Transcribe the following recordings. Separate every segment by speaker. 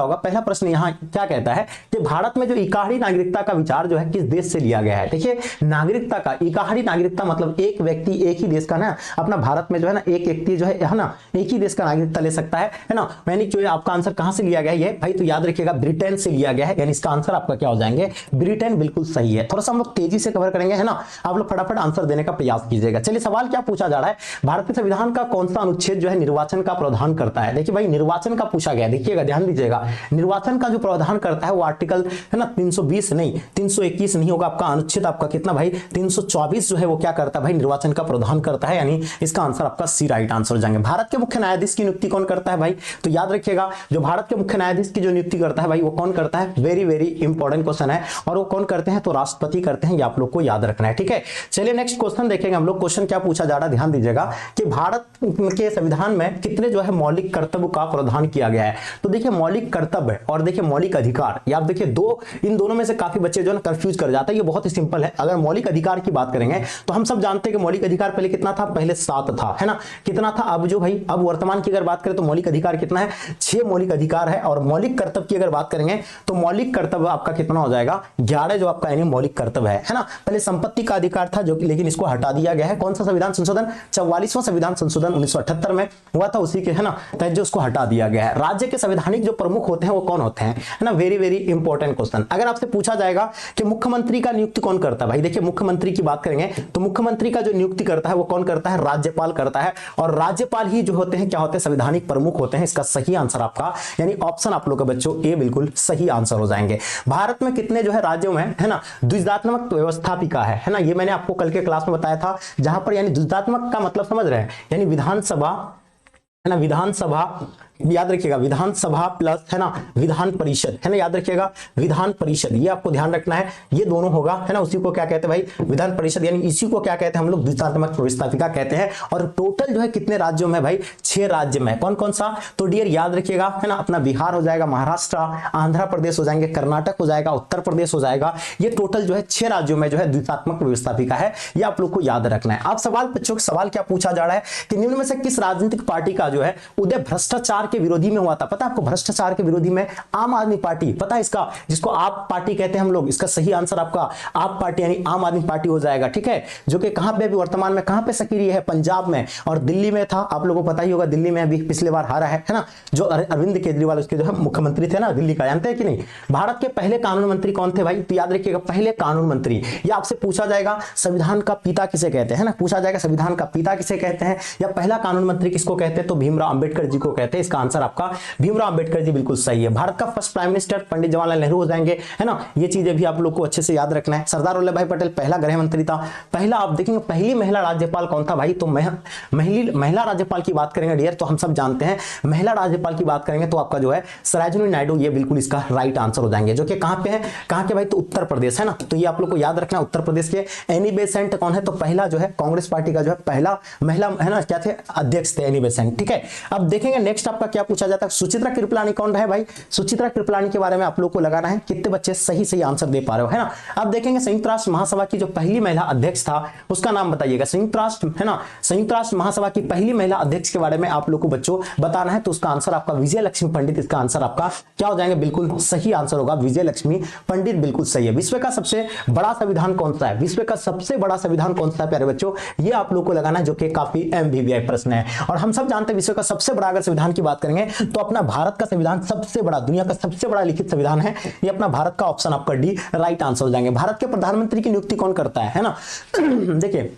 Speaker 1: होगा। पहला प्रश्न यहाँ क्या कहता है कि भारत में जो इकाहड़ी नागरिकता का विचार जो है किस देश से लिया गया है। देखिए नागरिकता का, इकाहड़ी नागरिकता मतलब एक व्यक्ति एक ही देश का ना, अपना भारत में जो है ना एक व्यक्ति जो है ना एक ही देश का नागरिकता ले सकता है ना। यानी जो आपका आंसर कहां से लिया गया है भाई, तो याद रखिएगा ब्रिटेन से लिया गया है, यानी इसका आंसर आपका क्या हो जाएंगे, ब्रिटेन बिल्कुल सही है। थोड़ा सा हम लोग तेजी से कवर करेंगे है ना, आप लोग फटाफट आंसर देने का प्रयास कीजिएगा। चलिए सवाल क्या पूछा जा रहा है, भारतीय संविधान का कौन सा अनुच्छेद जो है निर्वाचन का प्रावधान करता है। देखिए भाई निर्वाचन का पूछा गया, देखिएगा ध्यान दीजिएगा, निर्वाचन का जो प्रावधान करता है वो आर्टिकल है ना 320 नहीं 321 नहीं होगा, आपका अनुच्छेद आपका कितना भाई 324 जो है वो क्या करता है भाई, निर्वाचन का प्रावधान करता है, यानी इसका आंसर आपका सी राइट आंसर हो जाएंगे। भारत के मुख्य न्यायाधीश की नियुक्ति कौन करता है भाई, तो याद रखिएगा जो भारत के मुख्य न्यायाधीश की जो नियुक्ति करता है भाई वो कौन करता है, वेरी वेरी इंपॉर्टेंट क्वेश्चन है, और वो कौन करते हैं, तो राष्ट्रपति करते हैं, ये आप लोग को याद रखना है। ठीक है चलिए नेक्स्ट क्वेश्चन देखेंगे हम लोग। क्वेश्चन क्या पूछा जा रहा है ध्यान दीजिएगा कि भारत के संविधान में कितने जो है मौलिक कर्तव्य का प्रावधान किया गया है। तो देखिए मौलिक कर्तव्य और देखिए मौलिक अधिकार, ये आप देखिए दो, इन दोनों में से काफी बच्चे जो है कंफ्यूज कर जाता है। ये बहुत ही सिंपल है। अगर मौलिक अधिकार की बात करेंगे तो हम सब जानते हैं कि मौलिक अधिकार पहले कितना था, पहले 7 था है ना, कितना था, अब जो भाई अब वर्तमान की अगर बात करें तो मौलिक अधिकार कितना है, 6 मौलिक अधिकार है। और मौलिक कर्तव्य की अगर बात करेंगे तो मौलिक कर्तव्य आपका कितना हो जाएगा, 11 जो आपका यानी मौलिक कर्तव्य है ना। पहले संपत्ति का अधिकार था जो लेकिन इसको हटा दिया गया है। कौन सा संविधान संशोधन, 44वां संविधान संशोधन 1978 में हुआ था, उसी के है ना तहत जो उसको हटा दिया गया है। राज्य के संवैधानिक जो प्रमुख होते हैं वो कौन होते हैं, है ना, वेरी वेरी इंपॉर्टेंट क्वेश्चन। अगर आपसे पूछा जाएगा कि मुख्यमंत्री का नियुक्ति कौन करता है, भाई देखिए मुख्यमंत्री की बात करेंगे तो मुख्यमंत्री का जो नियुक्ति करता है वो कौन करता है, राज्यपाल करता है। और राज्यपाल ही जो होते हैं क्या होते हैं, संवैधानिक प्रमुख होते हैं। इसका सही आंसर आपका यानी ऑप्शन आप लोग का बच्चों ए बिल्कुल सही आंसर हो जाएंगे। भारत में कितने जो है राज्यों में है ना द्विजात्मक व्यवस्थापिका है ना, ये मैंने आपको कल के क्लास में बताया था, जहां पर यानी द्विजात्मक का मतलब समझ रहे हैं, यानी विधानसभा है ना, विधानसभा याद रखिएगा, विधानसभा प्लस है ना विधान परिषद है ना, याद रखिएगा विधान परिषद, ये आपको ध्यान रखना है, ये दोनों होगा है ना, उसी को क्या कहते हैं भाई, विधान परिषद, यानी इसी को क्या कहते हैं हम लोग द्विजात्मक व्यवस्थापिका कहते हैं। और टोटल जो है कितने राज्यों में भाई, 6 राज्य में। कौन कौन सा, तो डियर याद रखिएगा है ना, अपना बिहार हो जाएगा, महाराष्ट्र, आंध्र प्रदेश हो जाएंगे, कर्नाटक हो जाएगा, उत्तर प्रदेश हो जाएगा। ये टोटल जो है 6 राज्यों में जो है द्विजात्मक व्यवस्थापिका है, ये आप लोग को याद रखना है। अब सवाल बच्चों सवाल क्या पूछा जा रहा है कि निम्न में से किस राजनीतिक पार्टी का जो है उदय भ्रष्टाचार के विरोधी में हुआ था। पता है आपको भ्रष्टाचार के विरोधी में आम आदमी पार्टी, पता है इसका, जिसको आप पार्टी कहते हैं हम लोग, इसका सही आंसर आपका आप पार्टी यानी आम आदमी पार्टी हो जाएगा। ठीक है, जो कि कहां पे अभी वर्तमान में कहां पे सक्रिय है, पंजाब में और दिल्ली में था। आप लोगों को पता ही होगा दिल्ली में अभी पिछले बार हारा है ना, जो अरविंद केजरीवाल उसके जो है मुख्यमंत्री थे ना दिल्ली का, जानते हैं कि नहीं। भारत के पहले कानून मंत्री कौन थे भाई, तो याद रखिएगा पहले कानून मंत्री। ये आपसे पूछा जाएगा संविधान का पिता किसे कहते हैं ना, पूछा जाएगा संविधान का पिता किसे कहते हैं या पहला कानून मंत्री किसको कहते हैं, तो भीमराव अंबेडकर जी को कहते हैं। इसका आंसर आपका भीमराव अंबेडकर जी बिल्कुल सही है। भारत का first prime minister Pandit Jawaharlal Nehru हो जाएंगे है ना, ये चीजें भी आप लोग को अच्छे से याद रखना है। सरदार वल्लभ भाई पटेल पहला गृह मंत्री था। पहला आप देखेंगे पहली महिला राज्यपाल कौन था भाई, तो महिला राज्यपाल की बात करेंगे डियर तो हम सब जानते हैं, महिला राज्यपाल की बात करेंगे तो आपका जो है सरोजिनी नायडू, ये बिल्कुल इसका राइट आंसर हो जाएंगे, जो कि कहां पे है, कहां के भाई, तो उत्तर प्रदेश है ना। तो ये आप लोग को याद रखना, उत्तर प्रदेश के। एनी बेसेंट कौन है, तो पहला जो है कांग्रेस पार्टी का जो है पहला महिला है ना क्या थे, अध्यक्ष थे एनी बेसेंट। ठीक है, अब देखेंगे नेक्स्ट आपका क्या पूछा जाता है, सुचित्रा कृपलानी कौन रहे भाई। सुचित्रा कृपलानी के बारे में आप लोग को लगाना है कितने बच्चे सही सही आंसर दे पा रहे हो है ना। अब देखेंगे संयुक्त राष्ट्र महासभा की जो पहली महिला अध्यक्ष था उसका नाम बताइएगा, संयुक्त राष्ट्र है ना, संयुक्त राष्ट्र महासभा की पहली महिला अध्यक्ष के बारे में आप लोग को बच्चों बताना है, तो उसका आंसर आपका विजय लक्ष्मी पंडित, इसका आंसर आपका क्या हो जाएगा, बिल्कुल सही आंसर होगा विजय लक्ष्मी पंडित, बिल्कुल सही है। विश्व का सबसे बड़ा संविधान कौन सा है, विश्व का सबसे बड़ा संविधान कौन सा है प्यारे बच्चों, ये आप लोग को लगाना है, जो कि काफी एमवीवीआई प्रश्न है। और हम सब जानते हैं विश्व का सबसे बड़ा अगर संविधान की बात करेंगे तो अपना भारत का संविधान सबसे बड़ा, दुनिया का सबसे बड़ा लिखित संविधान है ये अपना भारत का, ऑप्शन आपका डी राइट आंसर हो जाएंगे। भारत के प्रधानमंत्री की नियुक्ति कौन करता है ना, देखिए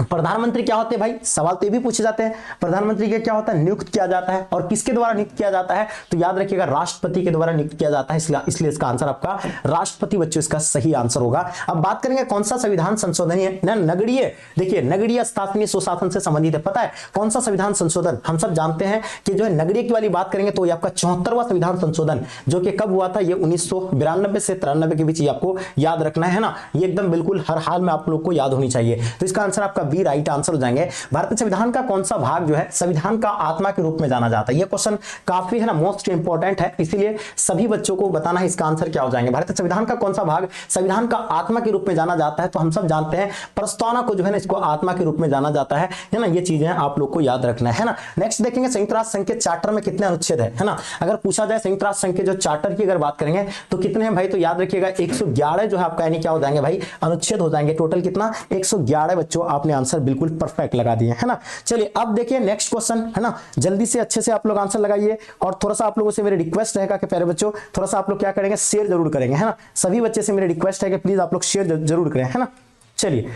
Speaker 1: प्रधानमंत्री क्या होते हैं भाई, सवाल तो ये भी पूछे जाते हैं, प्रधानमंत्री के क्या होता है, नियुक्त किया जाता है, और किसके द्वारा नियुक्त किया जाता है, तो याद रखिएगा राष्ट्रपति के द्वारा नियुक्त किया जाता है, इसलिए इसका आंसर आपका राष्ट्रपति बच्चों इसका सही आंसर होगा। अब बात करेंगे कौन सा संविधान संशोधन है ना, नगरीय, देखिए नगरीय स्थानीय सुशासन से संबंधित है। पता है कौन सा संविधान संशोधन, हम सब जानते हैं कि जो है नगरीय की वाली बात करेंगे तो ये आपका 74वां संविधान संशोधन, जो कि कब हुआ था, ये 1992 से 93 के बीच, ये आपको याद रखना है ना, ये एकदम बिल्कुल हर हाल में आप लोग को याद होनी चाहिए। तो इसका आंसर आपका बी राइट आंसर हो जाएंगे। भारतीय संविधान का कौन सा भाग जो है संविधान का आत्मा के रूप में जाना जाता है? ये क्वेश्चन काफी है ना मोस्ट इंपॉर्टेंट है, इसीलिए सभी बच्चों को बताना है इसका आंसर क्या हो जाएंगे। भारतीय संविधान का कौन सा भाग संविधान का आत्मा के रूप में जाना जाता है? तो हम सब जानते हैं प्रस्तावना को जो है ना इसको आत्मा के रूप में जाना जाता है ना, ये चीजें आप लोग को याद रखना है ना। नेक्स्ट देखेंगे संयुक्त राष्ट्र संघ के चार्टर में कितने अनुच्छेद है ना। अगर पूछा जाए संयुक्त राष्ट्र संघ के जो चार्टर की अगर बात करेंगे तो कितने हैं भाई, तो याद रखिएगा 111 जो है आपका यानी क्या हो जाएंगे भाई अनुच्छेद हो जाएंगे। टोटल कितना 111 बच्चों, आपने आंसर बिल्कुल परफेक्ट लगा दिए है ना। चलिए अब देखिए नेक्स्ट क्वेश्चन है ना, जल्दी से अच्छे से आप लोग आंसर लगाइए और थोड़ा सा आप लोगों से मेरी रिक्वेस्ट रहेगा कि प्यारे बच्चों थोड़ा सा आप लोग क्या करेंगे शेयर जरूर करेंगे है ना। सभी बच्चे से मेरी रिक्वेस्ट है कि प्लीज आप लोग शेयर जरूर करें है ना। चलिए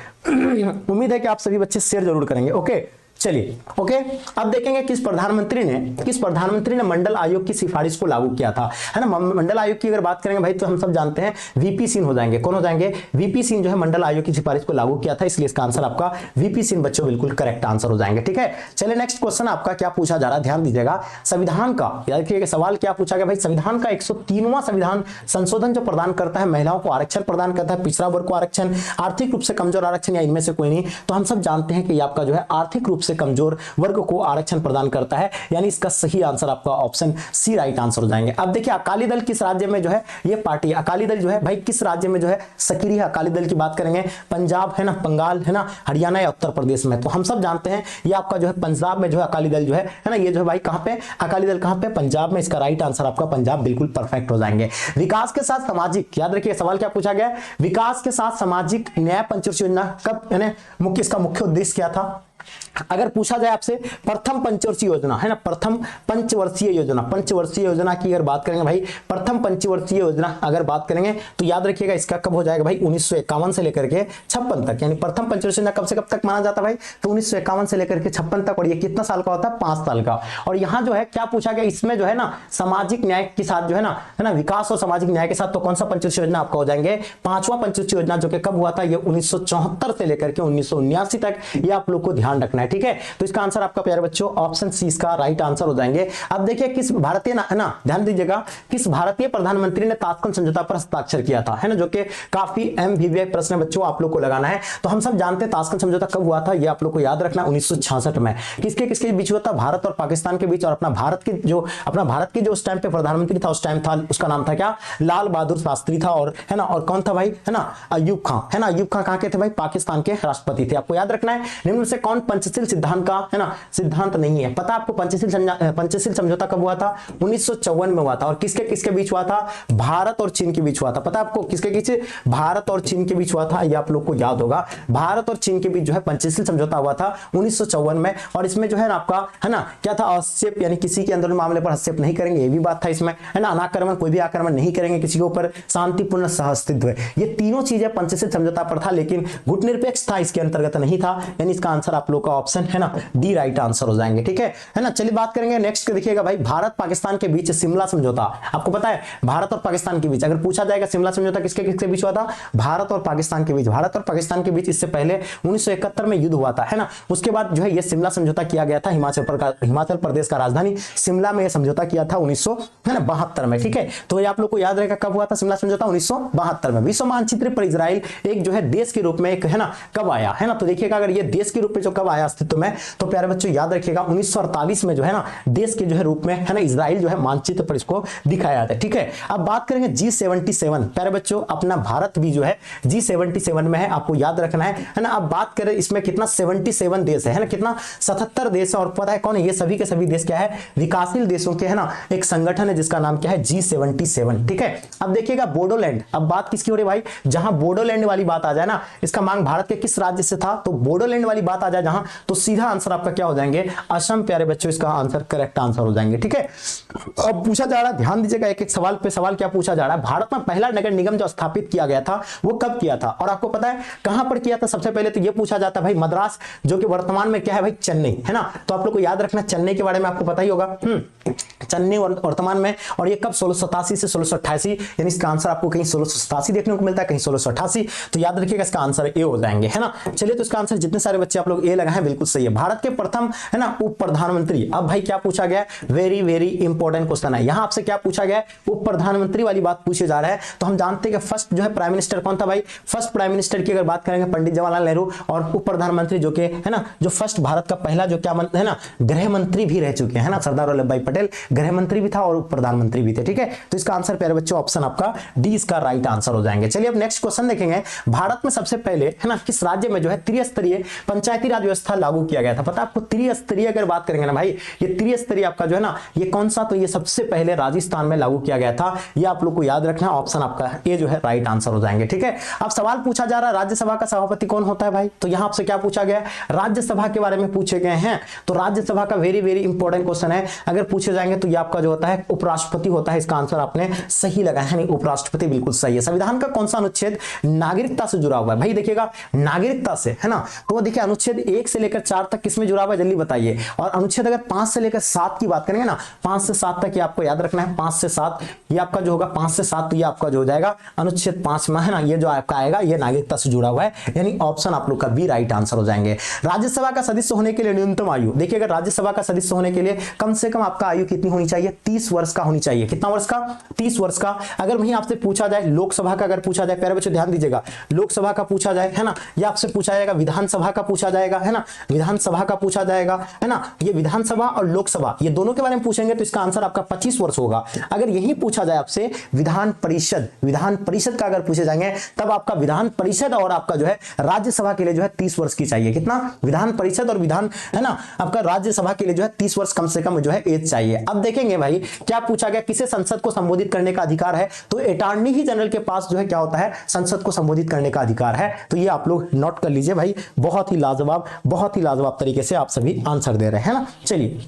Speaker 1: उम्मीद है कि आप सभी बच्चे शेयर जरूर करेंगे। ओके चलिए ओके, अब देखेंगे किस प्रधानमंत्री ने मंडल आयोग की सिफारिश को लागू किया था है ना। मंडल आयोग की अगर बात करेंगे भाई तो हम सब जानते हैं वीपी सिंह हो जाएंगे। कौन हो जाएंगे? वीपी सिंह जो है मंडल आयोग की सिफारिश को लागू किया था, इसलिए इसका आंसर आपका वीपी सिंह बच्चों बिल्कुल करेक्ट आंसर हो जाएंगे। ठीक है चलिए नेक्स्ट क्वेश्चन आपका क्या पूछा जा रहा है, ध्यान दीजिएगा। संविधान का याद रखिएगा सवाल क्या पूछा गया भाई, संविधान का 103वां संविधान संशोधन जो प्रदान करता है महिलाओं को आरक्षण प्रदान करता है, पिछड़ा वर्ग को आरक्षण, आर्थिक रूप से कमजोर आरक्षण या इनमें से कोई नहीं। तो हम सब जानते हैं कि आपका जो है आर्थिक रूप से कमजोर वर्ग को आरक्षण प्रदान करता है, यानी इसका सही आंसर आपका ऑप्शन सी राइट आंसर हो जाएंगे। अब देखिए अकाली दल किस राज्य में जो है ये पार्टी, अकाली दल जो है भाई किस राज्य में जो है सक्रिय है? अकाली दल की बात करेंगे पंजाब है ना, बंगाल है ना, हरियाणा या उत्तर प्रदेश में। तो हम सब जानते हैं ये आपका जो है पंजाब में जो है अकाली दल जो है ना, ये जो है भाई कहां पे अकाली दल कहां पे? पंजाब में। इसका राइट आंसर आपका पंजाब बिल्कुल परफेक्ट हो जाएंगे। विकास के साथ सामाजिक, याद रखिए सवाल क्या पूछा गया, विकास के साथ सामाजिक न्याय पंचवर्षीय योजना कब यानी मुख्य इसका मुख्य उद्देश्य क्या था? अगर पूछा जाए आपसे प्रथम पंचवर्षीय योजना है ना, प्रथम पंचवर्षीय योजना की अगर बात करेंगे भाई, प्रथम पंचवर्षीय योजना अगर बात करेंगे तो याद रखिएगा इसका कब हो जाएगा भाई 1951 से लेकर के 56 तक, यानी प्रथम पंचवर्षीय योजना कब से कब तक माना जाता है भाई? तो 1951 से लेकर के 56 तक। और ये कितना साल का होता है? 5 साल का। और यहाँ जो है क्या पूछा गया इसमें जो है ना सामाजिक न्याय के साथ जो है ना विकास और सामाजिक न्याय के साथ, तो कौन सा पंचवर्षीय योजना आपका हो जाएंगे? 5वां पंचवर्षीय योजना, जो कि कब हुआ था? ये 1974 से लेकर के 1979 तक। ये आप लोग को ध्यान रखना है। ठीक है तो इसका आंसर आपका प्यारे बच्चों ऑप्शन सी इसका राइट आंसर हो जाएंगे। अब देखिए किस भारतीय ना ध्यान दीजिएगा, किस भारतीय प्रधानमंत्री ने ताशकंद समझौता पर हस्ताक्षर किया था है ना, जो कि काफी एमवीवीआई प्रश्न है बच्चों, आप लोग को लगाना है। तो हम सब जानते हैं ताशकंद समझौता कब हुआ था, ये आप लोग को याद रखना 1966 में। किसके किसके बीच हुआ था? भारत और पाकिस्तान के बीच। और अपना भारत के जो उस टाइम पे प्रधानमंत्री था, उस टाइम था उसका नाम था क्या? लाल बहादुर शास्त्री था। और है ना, और कौन था भाई? है ना अयूब खां है ना। अयूब खां कहां के थे भाई? पाकिस्तान के राष्ट्रपति थे। आपको याद रखना है निम्न में से कौन पंचशील सिद्धांत का है ना सिद्धांत नहीं है? पता आपको पंचशील समझौता कब हुआ था? 1954 में हुआ था। और किसके किसके बीच हुआ था? भारत और चीन के बीच हुआ था। पता आपको किसके बीच? भारत और चीन के बीच हुआ था। ये आप लोग को याद होगा, भारत और चीन के बीच जो है पंचशील समझौता हुआ था 1954 में। और इसमें जो है ना आपका है ना क्या था? हस्तक्षेप, यानी किसी के अंदर मामले पर हस्तक्षेप नहीं करेंगे, ये भी बात था इसमें है ना। अनाक्रमण, कोई भी आक्रमण नहीं करेंगे किसी के ऊपर, शांतिपूर्ण सहअस्तित्व, ये तीनों चीजें पंचशील समझौता पर था। लेकिन गुटनिरपेक्ष था, इसके अंतर्गत नहीं था, यानी इसका आंसर आप लोग का ऑप्शन है ना डी राइट आंसर हो जाएंगे। ठीक है ना। चलिए बात करेंगे नेक्स्ट, देखिएगा भाई भारत पाकिस्तान के बीच शिमला समझौता। आपको पता है भारत और पाकिस्तान के बीच अगर पूछा जाएगा शिमला समझौता किसके किसके बीच हुआ था? भारत और पाकिस्तान के बीच। भारत और पाकिस्तान के बीच इससे पहले 1971 में युद्ध हुआ था है ना। उसके बाद जो है ये शिमला समझौता किया गया था। हिमाचल प्रदेश का राजधानी शिमला में यह समझौता किया था 1972 में। ठीक है तो ये आप लोग को याद रहेगा कब हुआ था शिमला समझौता? 1972 में। विश्व मानचित्र पर इजराइल एक जो है देश के रूप में एक है ना कब आया है ना। तो देखिएगा अगर ये देश के रूप में जो कब आया अस्तित्व में, तो प्यारे बच्चों याद रखिएगा 1948 में जो है ना देश के जो है रूप में है ना इजराइल जो है मानचित्र पर इसको दिखाया जाता है। ठीक है अब बात करेंगे G77। प्यारे बच्चों अपना भारत भी जो है G77 में है, आपको याद रखना है ना। अब बात करें इसमें कितना 77 देश है ना, कितना 77 देश है। और पता है कौन है? ये सभी के सभी देश क्या है? विकासशील देशों के है ना एक संगठन है जिसका नाम क्या है? G77। ठीक है अब देखिएगा बोडोलैंड। अब बात किसकी हो रही भाई? जहां बोडोलैंड वाली बात आ जाए ना, इसका मांग भारत के किस राज्य से था? तो बोडोलैंड वाली बात आ जाए जहां, तो सीधा आंसर आपका क्या हो जाएंगे? असम। प्यारे बच्चों इसका आंसर करेक्ट आंसर हो जाएंगे। ठीक है अब पूछा जा रहा है, ध्यान दीजिएगा एक एक सवाल पे सवाल क्या पूछा जा रहा है। भारत में पहला नगर निगम जो स्थापित किया गया था वो कब किया था? और आपको पता है कहां पर किया था? सबसे पहले तो ये पूछा जाता है भाई मद्रास, जो कि वर्तमान में क्या है भाई? चेन्नई है ना। तो आप लोग को याद रखना चेन्नई के बारे में आपको पता ही होगा। चेन्नई वर्तमान में। और ये कब? 1687 से 1688, यानी इसका आंसर आपको कहीं 1687 देखने को मिलता है, कहीं 1688। तो याद रखिएगा इसका आंसर ए हो जाएंगे है ना। चलिए तो इसका आंसर जितने सारे बच्चे आप लोग ए लगा है, बिल्कुल सही है। भारत के प्रथम है ना उप प्रधानमंत्री, अब भाई क्या पूछा गया, वेरी वेरी इंपॉर्टेंट क्वेश्चन है। यहां आपसे क्या पूछा गया, उप प्रधानमंत्री वाली बात पूछे जा रहा है। तो हम जानते हैं कि फर्स्ट जो है प्राइम मिनिस्टर कौन था भाई, फर्स्ट प्राइम मिनिस्टर की अगर बात करेंगे पंडित जवाहरलाल नेहरू, और उप प्रधानमंत्री जो कि है ना जो फर्स्ट भारत का पहला जो क्या है ना गृह मंत्री भी रह चुके हैं ना, सरदार वल्लभ भाई पटेल गृह मंत्री भी था और उप प्रधानमंत्री भी थे। ठीक है, तो इसका आंसर प्यारे बच्चों ऑप्शन आपका डी इसका राइट आंसर हो जाएंगे। चलिए अब नेक्स्ट क्वेश्चन देखेंगे, भारत में सबसे पहले है ना किस राज्य में जो है त्रिस्तरीय पंचायती राज व्यवस्था लागू किया गया था। पता आपको त्रिस्तरीय अगर बात करेंगे ना भाई, ये त्रिस्तरीय आपका जो है ना ये कौन सा, तो ये सबसे पहले राजस्थान में लागू किया गया था। ये आप लोग को याद रखना, ऑप्शन आपका ये जो है राइट आंसर हो जाएंगे। ठीक है, अब सवाल पूछा जा रहा है राज्यसभा का सभापति कौन होता है भाई, तो यहां आपसे क्या पूछा गया, राज्यसभा के बारे में पूछे गए हैं। तो राज्यसभा का वेरी वेरी इंपॉर्टेंट क्वेश्चन है, अगर पूछे जाएंगे तो ये आपका जो होता है उपराष्ट्रपति होता है। इसका आंसर आपने सही लगाया है, नहीं उपराष्ट्रपति बिल्कुल सही है। संविधान का कौन सा अनुच्छेद नागरिकता से जुड़ा हुआ है भाई, देखिएगा नागरिकता से है ना, तो देखिए अनुच्छेद 1 से लेकर 4 तक किसमें जुड़ा हुआ है, जल्दी बताइए। और अनुच्छेद अगर 5 से लेकर 7 की बात करेंगे ना, 5 से 7 तक ये आपको याद रखना है, 5 से 7 ये आपका जो होगा 5 से 7, तो ये आपका जो हो जाएगा अनुच्छेद 5 में है ना, ये जो आपका आएगा ये नागरिकता से जुड़ा हुआ है, यानी ऑप्शन आप लोग का बी राइट आंसर हो जाएंगे। राज्यसभा का सदस्य होने के लिए न्यूनतम आयु, देखिए अगर राज्यसभा का सदस्य होने के लिए कम से कम आपका आयु कितनी होनी चाहिए, 30 वर्ष का होनी चाहिए। कितना वर्ष का, 30 वर्ष का। अगर वहीं आपसे पूछा जाए लोकसभा का, अगर पूछा जाए, प्यारे बच्चों ध्यान दीजिएगा, लोकसभा का पूछा जाए है ना, या आपसे पूछा जाएगा विधानसभा का पूछा जाएगा है ना, विधानसभा का पूछा जाएगा है ना, ये विधानसभा और लोकसभा ये दोनों के बारे में पूछेंगे तो इसका आंसर आपका 25 वर्ष होगा। अगर यही पूछा जाए आपसे विधान परिषद का अगर पूछे जाएंगे तब आपका विधान परिषद और आपका जो है राज्यसभा के लिए जो है 30 वर्ष की चाहिए। कितना, विधान परिषद और विधान है ना आपका राज्यसभा के लिए जो है 30 वर्ष कम से कम जो है एज चाहिए। अब देखेंगे भाई क्या पूछा गया, किसे संसद को संबोधित करने का अधिकार है, तो अटॉर्नी ही जनरल के पास जो है क्या होता है, संसद को संबोधित करने का अधिकार है। तो ये आप लोग नोट कर लीजिए भाई, बहुत ही लाजवाब तरीके से आप सभी आंसर दे रहे हैं ना। चलिए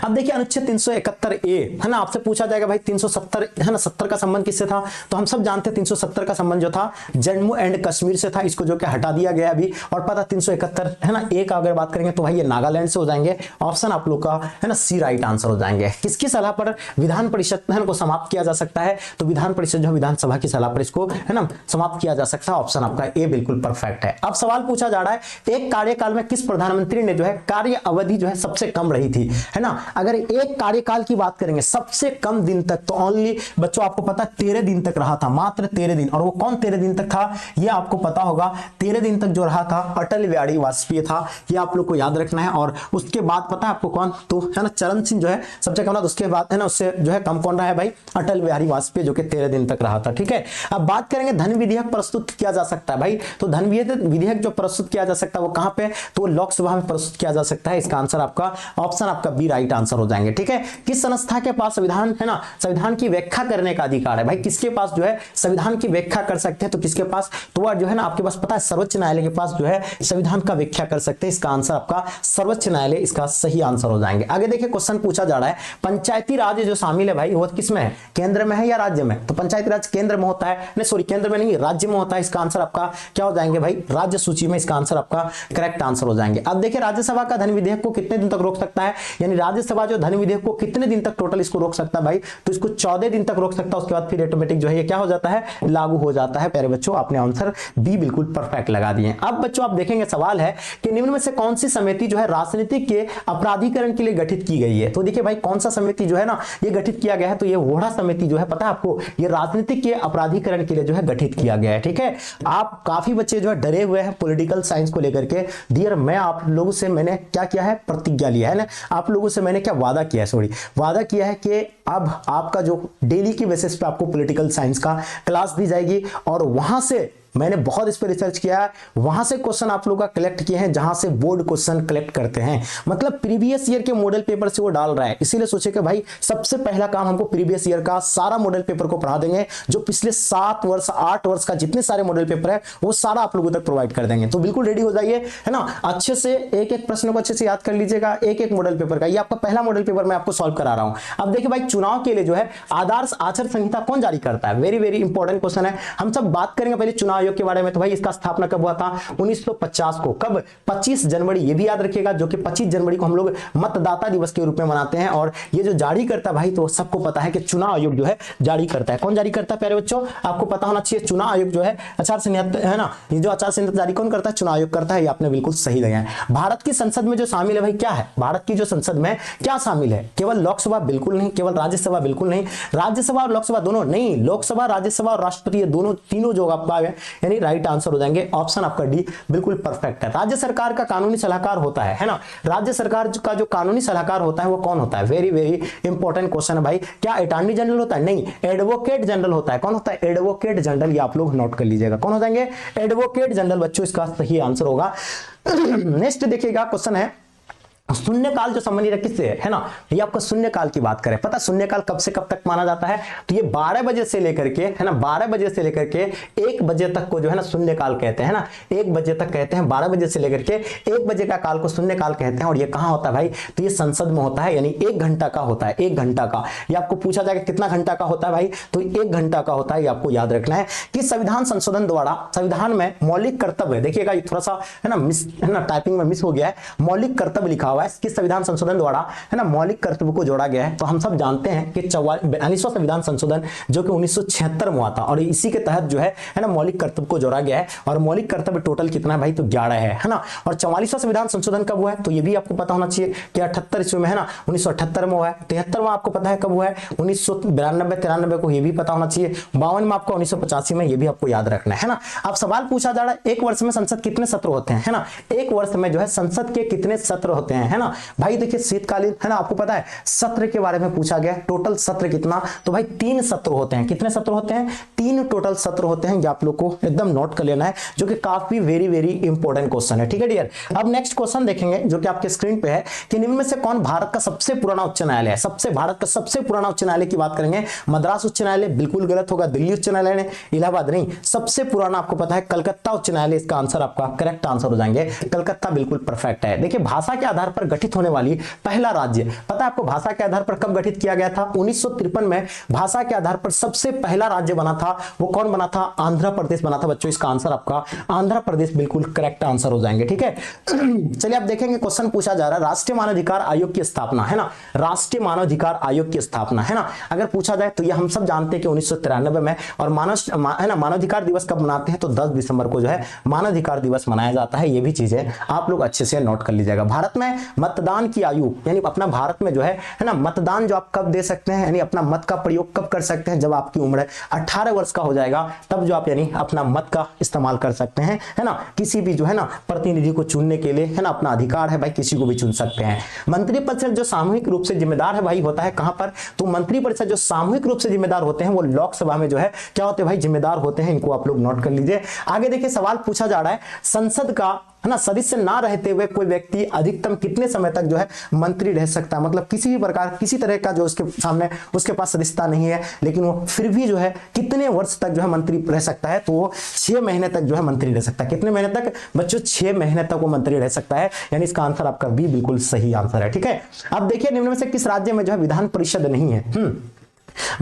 Speaker 1: अब देखिए अनुच्छेद 371 ए है ना, आपसे पूछा जाएगा भाई 370 है ना, 70 का संबंध किससे था, तो हम सब जानते हैं 370 का संबंध जो था जम्मू एंड कश्मीर से था, इसको जो कि हटा दिया गया अभी। और पता 371 है ना ए का अगर बात करेंगे तो भाई ये नागालैंड से हो जाएंगे, ऑप्शन आप लोग का है ना सी राइट आंसर हो जाएंगे। किसकी सलाह पर विधान परिषद को समाप्त किया जा सकता है, तो विधान परिषद जो विधानसभा की सलाह पर इसको है ना समाप्त किया जा सकता है, ऑप्शन आपका ए बिल्कुल परफेक्ट है। अब सवाल पूछा जा रहा है, एक कार्यकाल में किस प्रधानमंत्री ने जो है कार्य अवधि जो है सबसे कम रही थी, है ना। अगर एक कार्यकाल की बात करेंगे सबसे कम दिन तक, तो ओनली बच्चों आपको पता 13 दिन तक रहा था, मात्र 13 दिन। और वो कौन 13 दिन तक था, ये आपको पता होगा। 13 दिन तक जो रहा था अटल बिहारी वाजपेयी था, ये आप लोग को याद रखना है। और उसके बाद पता है आपको कौन, तो है ना चरण सिंह जो है सबसे कम, उसके बाद है ना उससे जो है कम कौन रहा है भाई, अटल बिहारी वाजपेयी जो कि 13 दिन तक रहा था। ठीक है, अब बात करेंगे धन विधेयक प्रस्तुत किया जा सकता है भाई, तो धन विधेयक जो प्रस्तुत किया जा सकता है वो कहां पे, तो लोकसभा में प्रस्तुत किया जा सकता है। इसका आंसर आपका ऑप्शन आपका बी राइट आंसर हो जाएंगे। ठीक है, किस संस्था के पास संविधान है ना संविधान की व्याख्या करने का अधिकार है भाई, किसके पास जो है संविधान की व्याख्या कर सकते हैं, तो किसके पास, तो वह जो है ना आपके पास पता है सर्वोच्च न्यायालय के पास जो है संविधान का व्याख्या कर सकते हैं। इसका आंसर आपका सर्वोच्च न्यायालय इसका सही आंसर हो जाएंगे। आगे देखिए क्वेश्चन पूछा जा रहा है, पंचायती राज जो शामिल है भाई वो किसमें है, केंद्र में है या राज्य में, तो पंचायती राज केंद्र में होता है, नहीं सॉरी केंद्र में नहीं राज्य में होता है। इसका आंसर आपका क्या हो जाएंगे भाई, राज्य सूची में इसका आंसर आपका करेक्ट आंसर हो जाएंगे। अब देखिए राज्यसभा का धन विधेयक को कितने दिन तक रोक सकता है, यानी राज्यसभा जो धन विधेयक को कितने दिन तक टोटल इसको रोक सकता है भाई, तो इसको 14 दिन तक रोक सकता है। उसके बाद फिर ऑटोमेटिक जो है ये क्या हो जाता है, लागू हो जाता है। प्यारे बच्चों आपने आंसर बी बिल्कुल परफेक्ट लगा दिए। अब बच्चों आप देखेंगे सवाल है कि निम्न में से कौन सी समिति जो है राजनीतिक के अपराधीकरण के लिए गठित की गई है, तो देखिए भाई कौन सा समिति जो है ना ये गठित किया गया है, तो ये वोहरा समिति जो है पता है आपको, ये राजनीतिक के अपराधीकरण के लिए जो है गठित किया गया है। ठीक है, आप काफी बच्चे जो है डरे हुए हैं पॉलिटिकल साइंस को लेकर के, डियर मैं आप लोगों से मैंने क्या किया है, प्रतिज्ञा लिया है ना, आप लोगों से मैंने क्या वादा किया है, सॉरी वादा किया है कि अब आपका जो डेली की बेसिस पे आपको पॉलिटिकल साइंस का क्लास दी जाएगी, और वहां से मैंने बहुत इस पर रिसर्च किया है, वहां से क्वेश्चन आप लोगों का कलेक्ट किए हैं, जहां से बोर्ड क्वेश्चन कलेक्ट करते हैं, मतलब प्रीवियस ईयर के मॉडल पेपर से वो डाल रहा है। इसीलिए सोचे कि भाई सबसे पहला काम हमको प्रीवियस ईयर का सारा मॉडल पेपर को पढ़ा देंगे, जो पिछले 7 वर्ष 8 वर्ष का जितने सारे मॉडल पेपर है वो सारा आप लोगों तक प्रोवाइड कर देंगे। तो बिल्कुल रेडी हो जाइए, है ना, अच्छे से एक एक प्रश्न को अच्छे से याद कर लीजिएगा, एक एक मॉडल पेपर का। ये आपका पहला मॉडल पेपर मैं आपको सॉल्व करा रहा हूं। अब देखिए भाई चुनाव के लिए जो है आदर्श आचार संहिता कौन जारी करता है, वेरी वेरी इंपॉर्टेंट क्वेश्चन है। हम सब बात करेंगे पहले चुनाव आयोग के बारे में, तो भाई इसका स्थापना कब हुआ था? 1950 को। कब? 25 जनवरी, ये भी याद रखिएगा, जो कि 25 जनवरी को हम लोग मतदाता दिवस के रूप में मनाते हैं। और ये जो जारी करता भाई, तो सबको पता है कि चुनाव आयोग जो है जारी करता है। कौन जारी करता है प्यारे बच्चों? आपको पता होना चाहिए। चुनाव आयोग जो है आचार संहिता है ना, ये जो आचार संहिता जारी कौन करता है? चुनाव आयोग करता है। ये आपने बिल्कुल सही लगाया है। भारत की संसद में जो शामिल है भाई क्या है? भारत की जो संसद में क्या शामिल है? केवल लोकसभा बिल्कुल नहीं, केवल राज्यसभा बिल्कुल नहीं, राज्यसभा और लोकसभा दोनों नहीं, लोकसभा, राज्यसभा और राष्ट्रपति, ये दोनों तीनों जो आपका है, यानी राइट आंसर हो जाएंगे। ऑप्शन आपका डी बिल्कुल परफेक्ट है। राज्य सरकार का कानूनी सलाहकार होता है ना, राज्य सरकार का जो कानूनी सलाहकार होता है वो कौन होता है? वेरी वेरी इंपॉर्टेंट क्वेश्चन है भाई। क्या अटॉर्नी जनरल होता है? नहीं, एडवोकेट जनरल होता है। कौन होता है? Advocate general. ये आप लोग नोट कर लीजिएगा, कौन हो जाएंगे? एडवोकेट जनरल बच्चों, इसका सही आंसर होगा। नेक्स्ट देखिएगा, क्वेश्चन है शून्यकाल जो संबंधित है किससे है ना, ये आपका शून्यकाल की बात करें। पता शून्यकाल कब से कब तक माना जाता है? तो ये 12 बजे से लेकर के है ना, 12 बजे से लेकर के 1 बजे तक को जो है ना शून्यकाल कहते हैं ना, 1 बजे तक कहते हैं। 12 बजे से लेकर के 1 बजे का काल को शून्यकाल कहते हैं। और ये कहां होता है भाई? तो ये संसद में होता है, यानी 1 घंटा का होता है, 1 घंटा का। ये आपको पूछा जाएगा कितना घंटा का होता है भाई, तो 1 घंटा का होता है। ये आपको याद रखना है कि संविधान संशोधन द्वारा संविधान में मौलिक कर्तव्य, देखिएगा ये थोड़ा सा है ना मिस है ना, टाइपिंग में मिस हो गया है, मौलिक कर्तव्य लिखा हुआ है कि संविधान संशोधन द्वारा है ना मौलिक कर्तव्य को जोड़ा गया है। तो हम सब जानते हैं कि 42वां संविधान संशोधन जो कि 1976 में हुआ था, और इसी के तहत जो है ना मौलिक कर्तव्य को जोड़ा गया है। और मौलिक कर्तव्य टोटल कितना है भाई? तो 11 है ना। और 44वां संविधान संशोधन कब हुआ है? तो ये भी आपको पता होना चाहिए कि 78 ईस्वी में है ना, 1978 में हुआ है। 73वां आपको पता है कब हुआ है? 1992 93 को, ये भी पता होना चाहिए। 52 में आपको 1985 में, ये भी आपको याद रखना है ना। अब सवाल पूछा जा रहा है 1 वर्ष में संसद कितने सत्र होते हैं है ना, 1 वर्ष में जो है संसद के कितने सत्र होते हैं है ना भाई। देखिए शीतकालीन है ना, आपको पता है सत्र के बारे में पूछा गया, टोटल सत्र कितना? तो भाई 3 सत्र होते हैं। कितने सत्र होते हैं? 3 टोटल सत्र होते हैं। ये आप लोग को एकदम नोट कर लेना है, जो कि काफी वेरी वेरी इंपॉर्टेंट क्वेश्चन है। ठीक है डियर। अब नेक्स्ट क्वेश्चन देखेंगे जो कि आपके स्क्रीन पे है कि निम्न में से कौन भारत का सबसे पुराना उच्च न्यायालय है? भारत का सबसे पुराना उच्च न्यायालय की बात करेंगे। मद्रास उच्च न्यायालय बिल्कुल गलत होगा, दिल्ली उच्च न्यायालय ने, इलाहाबाद नहीं। सबसे पुराना आपको पता है कलकत्ता उच्च न्यायालय, इसका आंसर आपका करेक्ट आंसर हो जाएंगे। कलकत्ता बिल्कुल परफेक्ट है। देखिए भाषा के आधार पर गठित होने वाली पहला राज्य, पता है आपको भाषा के आधार पर कब गठित किया गया था? 1953 में भाषा के आधार पर सबसे पहला राज्य बना था। वो कौन बना था? आंध्र प्रदेश बना था बच्चों। इसका आंसर आपका आंध्र प्रदेश बिल्कुल करेक्ट आंसर हो जाएंगे। ठीक है, चलिए आप देखेंगे क्वेश्चन पूछा जा रहा है राष्ट्रीय मानवाधिकार आयोग की स्थापना है ना, राष्ट्रीय मानवाधिकार आयोग की स्थापना है ना, अगर पूछा जाए तो ये हम सब जानते हैं कि 1993 में। और मानवाधिकार दिवस कब मनाते हैं? तो 10 दिसंबर को जो है मानवाधिकार दिवस मनाया जाता है। ये भी चीजें आप लोग अच्छे से नोट कर लीजिएगा। भारत में मतदान की आयु, यानी अपना भारत में जो है ना मतदान जो आप कब दे सकते हैं, यानी अपना मत का प्रयोग कब कर सकते हैं? जब आपकी उम्र 18 वर्ष का हो जाएगा, तब जो आप यानी अपना मत का इस्तेमाल कर सकते हैं है ना। किसी भी जो है ना प्रतिनिधि को चुनने के लिए है ना, अपना अधिकार है भाई, किसी को भी चुन सकते हैं। मंत्रिपरिषद जो सामूहिक रूप से जिम्मेदार है भाई, होता है कहां पर? तो मंत्रिपरिषद जो सामूहिक रूप से जिम्मेदार होते हैं वो लोकसभा में जो है क्या होते हैं भाई? जिम्मेदार होते हैं। इनको आप लोग नोट कर लीजिए। आगे देखिए सवाल पूछा जा रहा है संसद का है ना सदस्य ना रहते हुए कोई व्यक्ति अधिकतम कितने समय तक जो है मंत्री रह सकता है? मतलब किसी भी प्रकार किसी तरह का जो उसके सामने उसके पास सदस्यता नहीं है, लेकिन वो फिर भी जो है कितने वर्ष तक जो है मंत्री रह सकता है? तो वो 6 महीने तक जो है मंत्री रह सकता है। कितने महीने तक बच्चों? 6 महीने तक वो मंत्री रह सकता है। यानी इसका आंसर आपका बी बिल्कुल सही आंसर है। ठीक है, अब देखिए निम्न में से किस राज्य में जो है विधान परिषद नहीं है?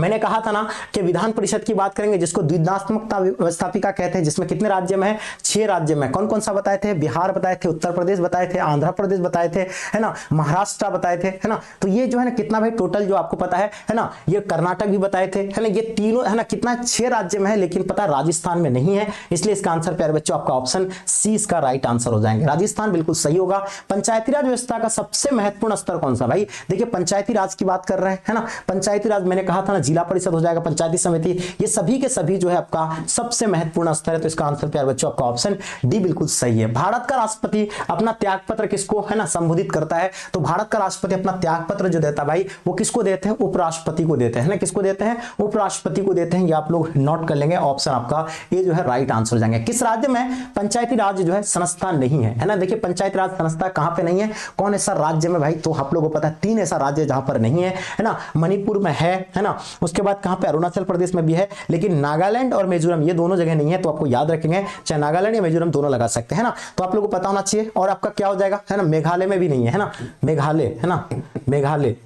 Speaker 1: मैंने कहा था ना कि विधान परिषद की बात करेंगे जिसको द्विनात्मकता व्यवस्थापिका कहते हैं, जिसमें कितने राज्य में है? 6 राज्य में। कौन कौन सा बताए थे? बिहार बताए थे, उत्तर प्रदेश बताए थे, आंध्र प्रदेश बताए थे है ना, महाराष्ट्र बताए थे है ना। तो ये जो है ना कितना भाई टोटल जो आपको पता है ना, ये कर्नाटक भी बताए थे है ना, ये तीनों है ना कितना 6 राज्य में है, लेकिन पता राजस्थान में नहीं है। इसलिए इसका आंसर प्यारे बच्चों आपका ऑप्शन सी इसका राइट आंसर हो जाएंगे। राजस्थान बिल्कुल सही होगा। पंचायती राज व्यवस्था का सबसे महत्वपूर्ण स्तर कौन सा भाई? देखिए पंचायती राज की बात कर रहे हैं है ना, पंचायती राज मैंने कहा था ना जिला परिषद हो जाएगा, पंचायती समिति, ये सभी के सभी जो है आपका सबसे महत्वपूर्ण स्तर है। तो इसका आंसर प्यारे बच्चों आपका ऑप्शन डी बिल्कुल सही है। भारत का राष्ट्रपति अपना त्यागपत्र किसको है ना संबोधित करता है? तो भारत का राष्ट्रपति अपना त्यागपत्र जो देता है भाई वो किसको देते हैं? उपराष्ट्रपति को देते हैं ना। किसको देते हैं? उपराष्ट्रपति को देते हैं। ये आप लोग नोट कर लेंगे। ऑप्शन आपका ये जो है राइट आंसर हो जाएंगे। किस राज्य में पंचायती राज जो है संस्था नहीं है ना? देखिए पंचायती राज संस्था कहां पे नहीं है? कौन ऐसा राज्य में भाई? तो आप लोगों को पता है 3 ऐसा राज्य जहां पर नहीं है ना। मणिपुर में है ना, उसके बाद कहां पे? अरुणाचल प्रदेश में भी है, लेकिन नागालैंड और मिजोरम ये दोनों जगह नहीं है। तो आपको याद रखेंगे चाहे नागालैंड या मिजोरम दोनों लगा सकते हैं ना। तो आप लोगों को पता होना चाहिए। और आपका क्या हो जाएगा है ना, मेघालय में भी नहीं है ना, मेघालय है ना, मेघालय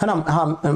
Speaker 1: है ना,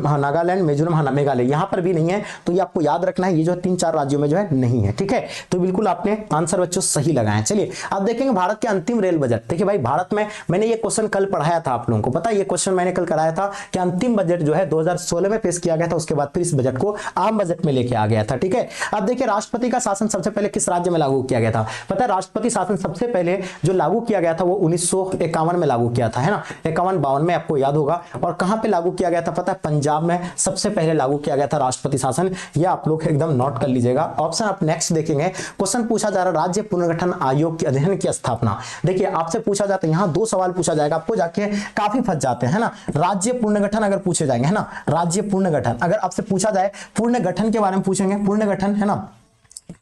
Speaker 1: हाँ नागालैंड, मिजोरम, हाँ मेघालय, यहाँ पर भी नहीं है। तो ये आपको याद रखना है, ये जो 3-4 राज्यों में जो है नहीं है, ठीक है। तो बिल्कुल आपने आंसर बच्चों सही लगाए। चलिए अब देखेंगे भारत के अंतिम रेल बजट। देखिए भाई भारत में, मैंने ये क्वेश्चन कल पढ़ाया था आप लोगों को, पता है ये क्वेश्चन मैंने कल कराया था कि अंतिम बजट जो है 2016 में पेश किया गया था, उसके बाद फिर इस बजट को आम बजट में लेके आ गया था, ठीक है। अब देखिए राष्ट्रपति का शासन सबसे पहले किस राज्य में लागू किया गया था? पता है राष्ट्रपति शासन सबसे पहले जो लागू किया गया था वो 1951 में लागू किया था, है ना, 51-52 में, आपको याद होगा। और कहां पे लागू किया गया था? पता है पंजाब में सबसे पहले लागू किया गया था राष्ट्रपति शासन। यह आप लोग एकदम नोट कर लीजिएगा। ऑप्शन आप नेक्स्ट देखेंगे, क्वेश्चन पूछा जा रहा राज्य पुनर्गठन आयोग के अध्ययन की स्थापना। देखिए आपसे पूछा जाता है, यहां 2 सवाल पूछा जाएगा, आपको जाके काफी फंस जाते हैं ना। राज्य पुनर्गठन अगर पूछे जाएंगे, है ना, राज्य पुनर्गठन अगर आपसे पूछा जाए, पुनर्गठन के बारे में पूछेंगे, पुनर्गठन, है ना,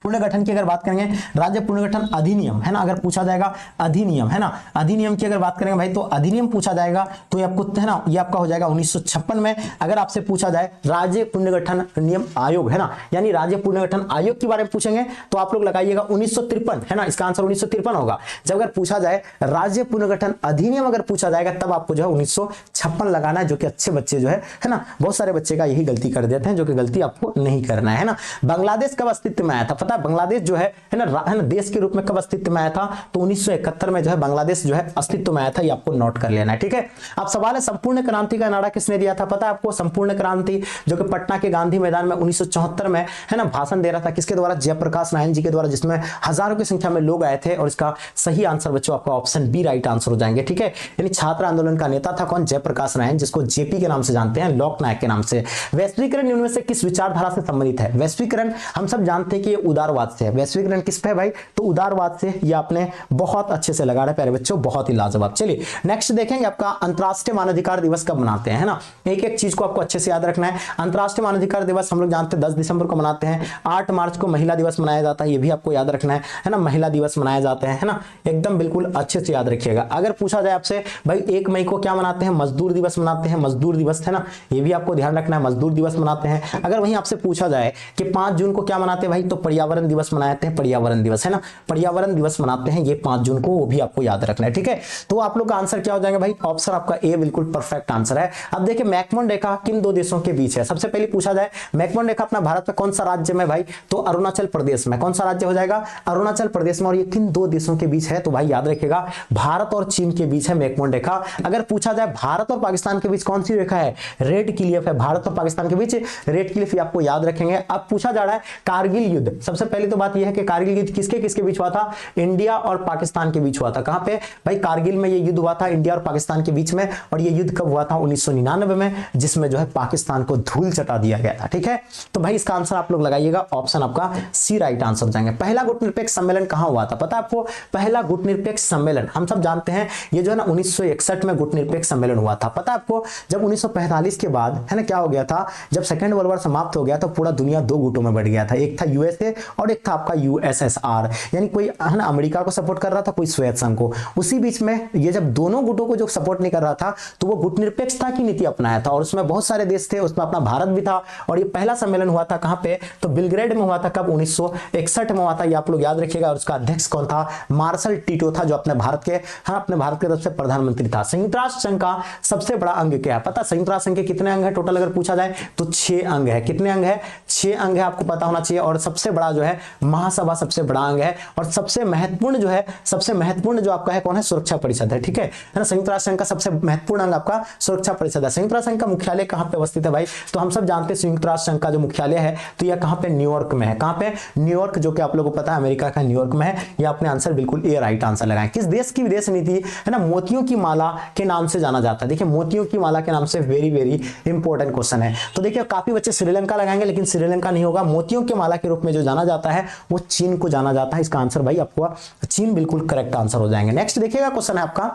Speaker 1: पुनर्गठन की अगर बात करेंगे, राज्य पुनर्गठन अधिनियम, है ना, अगर पूछा जाएगा अधिनियम, है ना, अधिनियम की अगर बात करेंगे भाई तो अधिनियम पूछा जाएगा, तो ये आपको, है ना, ये आपका हो जाएगा 1956 में। अगर आपसे पूछा जाए राज्य पुनर्गठन नियम आयोग, है ना, यानी राज्य पुनर्गठन आयोग के बारे में पूछेंगे तो आप लोग लगाइएगा 1953, है ना, इसका आंसर 1953 होगा। जब अगर पूछा जाए राज्य पुनर्गठन अधिनियम अगर पूछा जाएगा तब आपको जो है 1956 लगाना है, जो कि अच्छे बच्चे जो है ना, बहुत सारे बच्चे का यही गलती कर देते हैं, जो कि गलती आपको नहीं करना है ना। बांग्लादेश कब अस्तित्व में आया था? पता है बांग्लादेश जो है ना, देश के रूप में कब अस्तित्व में आया था? तो 1971 में जो है बांग्लादेश जो है अस्तित्व में आया था, ये आपको नोट कर लेना है, ठीक है। अब सवाल है संपूर्ण क्रांति का नारा किसने दिया था? पता है आपको संपूर्ण क्रांति जो कि पटना के गांधी मैदान में 1974 में, है ना, भाषण दे रहा था, किसके द्वारा? जयप्रकाश नारायण जी के द्वारा, जिसमें हजारों की संख्या में लोग आए थे। और इसका सही आंसर बच्चों आपका ऑप्शन बी राइट आंसर हो जाएंगे, ठीक है। यानी छात्र आंदोलन का नेता था कौन? जयप्रकाश नारायण, जिसको जेपी के नाम से जानते हैं, लोक नायक के नाम से। वैश्वीकरण इनमें से किस विचारधारा से संबंधित है? वैश्वीकरण हम सब जानते हैं कि ये उदारवाद से है। वैश्वीकरण किस पे है भाई? तो उदारवाद से। ये आपने बहुत अच्छे से लगा रहे प्यारे बच्चों, बहुत ही लाजवाब। चलिए नेक्स्ट देखेंगे, आपका अंतरराष्ट्रीय मानवाधिकार दिवस कब मनाते हैं, है ना। एक एक चीज को आपको अच्छे से याद रखना है। अंतरराष्ट्रीय मानवाधिकार दिवस हम लोग जानते हैं 10 दिसंबर को मनाते हैं। 8 मार्च को महिला दिवस मनाया जाता है, ये भी आपको याद रखना है ना, महिला दिवस मनाए जाते हैं, है ना, एकदम बिल्कुल अच्छे से याद रखिएगा। अगर पूछा जाए आपसे भाई 1 मई को क्या मनाते हैं? मजदूर दिवस मनाते हैं, मजदूर दिवस, है ना, ये भी आपको ध्यान रखना है, मजदूर दिवस मनाते हैं। अगर वहीं आपसे पूछा जाए कि 5 जून को क्या मनाते हैं भाई, तो पर्यावरण दिवस मनाते हैं, पर्यावरण दिवस, है ना, पर्यावरण दिवस मनाते हैं ये 5 जून को, वो भी आपको याद रखना है, ठीक है। तो आप लोग का आंसर क्या हो जाएगा भाई? ऑप्शन आपका ए बिल्कुल परफेक्ट आंसर है। अब देखिए मैकमोहन रेखा किन 2 देशों के बीच है? सबसे पहले पूछा जाए मैकमोहन रेखा अपना भारत में कौन सा राज्य में भाई? तो अरुणाचल प्रदेश में। कौन सा राज्य हो जाएगा? अरुणाचल प्रदेश में। और ये किन 2 देशों के बीच है? तो भाई याद रखिएगा भारत और चीन के बीच है मैकमोहन रेखा। अगर पूछा जाए भारत और पाकिस्तान के बीच कौन सी रेखा है? रेड क्लिफ है, भारत और पाकिस्तान के बीच रेड क्लिफ, आपको याद रखेंगे। अब पूछा जा रहा है कारगिल युद्ध। सबसे पहले तो बात यह है कि कारगिल युद्ध किसके किसके बीच हुआ था? इंडिया और पाकिस्तान के बीच हुआ था। कहां पे भाई? कारगिल में ये युद्ध हुआ था इंडिया और पाकिस्तान के बीच में। और ये युद्ध कब हुआ था? 1999 में, जिसमें जो है पाकिस्तान को धूल चटा दिया गया था, ठीक है। तो भाई इसका आंसर आप लोग लगाइएगा, ऑप्शन आपका सी राइट आंसर हो जाएंगे। पहला गुटनिरपेक्ष सम्मेलन कहां हुआ था? पता है आपको? पहला गुटनिरपेक्ष सम्मेलन हम सब जानते हैं, ये जो है ना 1961 में गुटनिरपेक्ष सम्मेलन हुआ था। पता है आपको? जब 1945 के बाद, है ना, क्या हो गया था? जब सेकंड वर्ल्ड वॉर समाप्त हो गया तो पूरा दुनिया 2 गुटों में बढ़ गया था। एक था यूएसए और एक था आपका यूएसएसआर, यानी कोई, है ना, अमेरिका को सपोर्ट कर रहा था, कोई सोवियत संघ को। उसी बीच में ये जब दोनों गुटों को जो सपोर्ट नहीं कर रहा था तो वो गुटनिरपेक्षता की नीति अपनाया था। और उसमें बहुत सारे देश थे, उसमें अपना भारत भी था। और ये पहला सम्मेलन हुआ था कहां पे? तो बेलग्रेड में हुआ था। कब? 1961 में हुआ था, ये आप लोग याद रखिएगा। और उसका अध्यक्ष कौन था? मार्शल टीटो था, जो अपने भारत के, हाँ, अपने भारत की तरफ से प्रधानमंत्री था। संयुक्त राष्ट्र संघ का सबसे बड़ा अंग क्या है? पता? संयुक्त राष्ट्र संघ के कितने अंग है टोटल अगर पूछा जाए तो 6 अंग है। कितने अंग है? 6 अंग है, आपको पता होना चाहिए। और सबसे बड़ा जो है महासभा सबसे बड़ा अंग है। और सबसे महत्वपूर्ण जो है, सबसे महत्वपूर्ण जो आपका है कौन है? सुरक्षा परिषद है, ठीक है ना। संयुक्त राष्ट्र संघ का सबसे महत्वपूर्ण अंग आपका सुरक्षा परिषद है। संयुक्त राष्ट्र संघ का मुख्यालय कहां पे अवस्थित है भाई? तो हम सब जानते हैं संयुक्त राष्ट्र संघ का जो मुख्यालय है तो यह कहां पे? न्यूयॉर्क में है। कहां पे? न्यूयॉर्क, जो कि आप लोगों को पता है अमेरिका का न्यूयॉर्क में है। यह आपने आंसर बिल्कुल ए राइट आंसर लगाएं। किस देश की विदेश नीति, है ना, मोतियों की माला के नाम से जाना जाता है? देखिए मोतियों की माला के नाम से, वेरी वेरी इंपॉर्टेंट क्वेश्चन है। तो देखिए काफी बच्चे श्रीलंका लगाएंगे, लेकिन श्रीलंका नहीं होगा। मोतियों की माला के रूप में जो जाना जाता है वो चीन को जाना जाता है। इसका आंसर भाई आपको चीन बिल्कुल करेक्ट आंसर हो जाएंगे। नेक्स्ट देखिएगा क्वेश्चन है आपका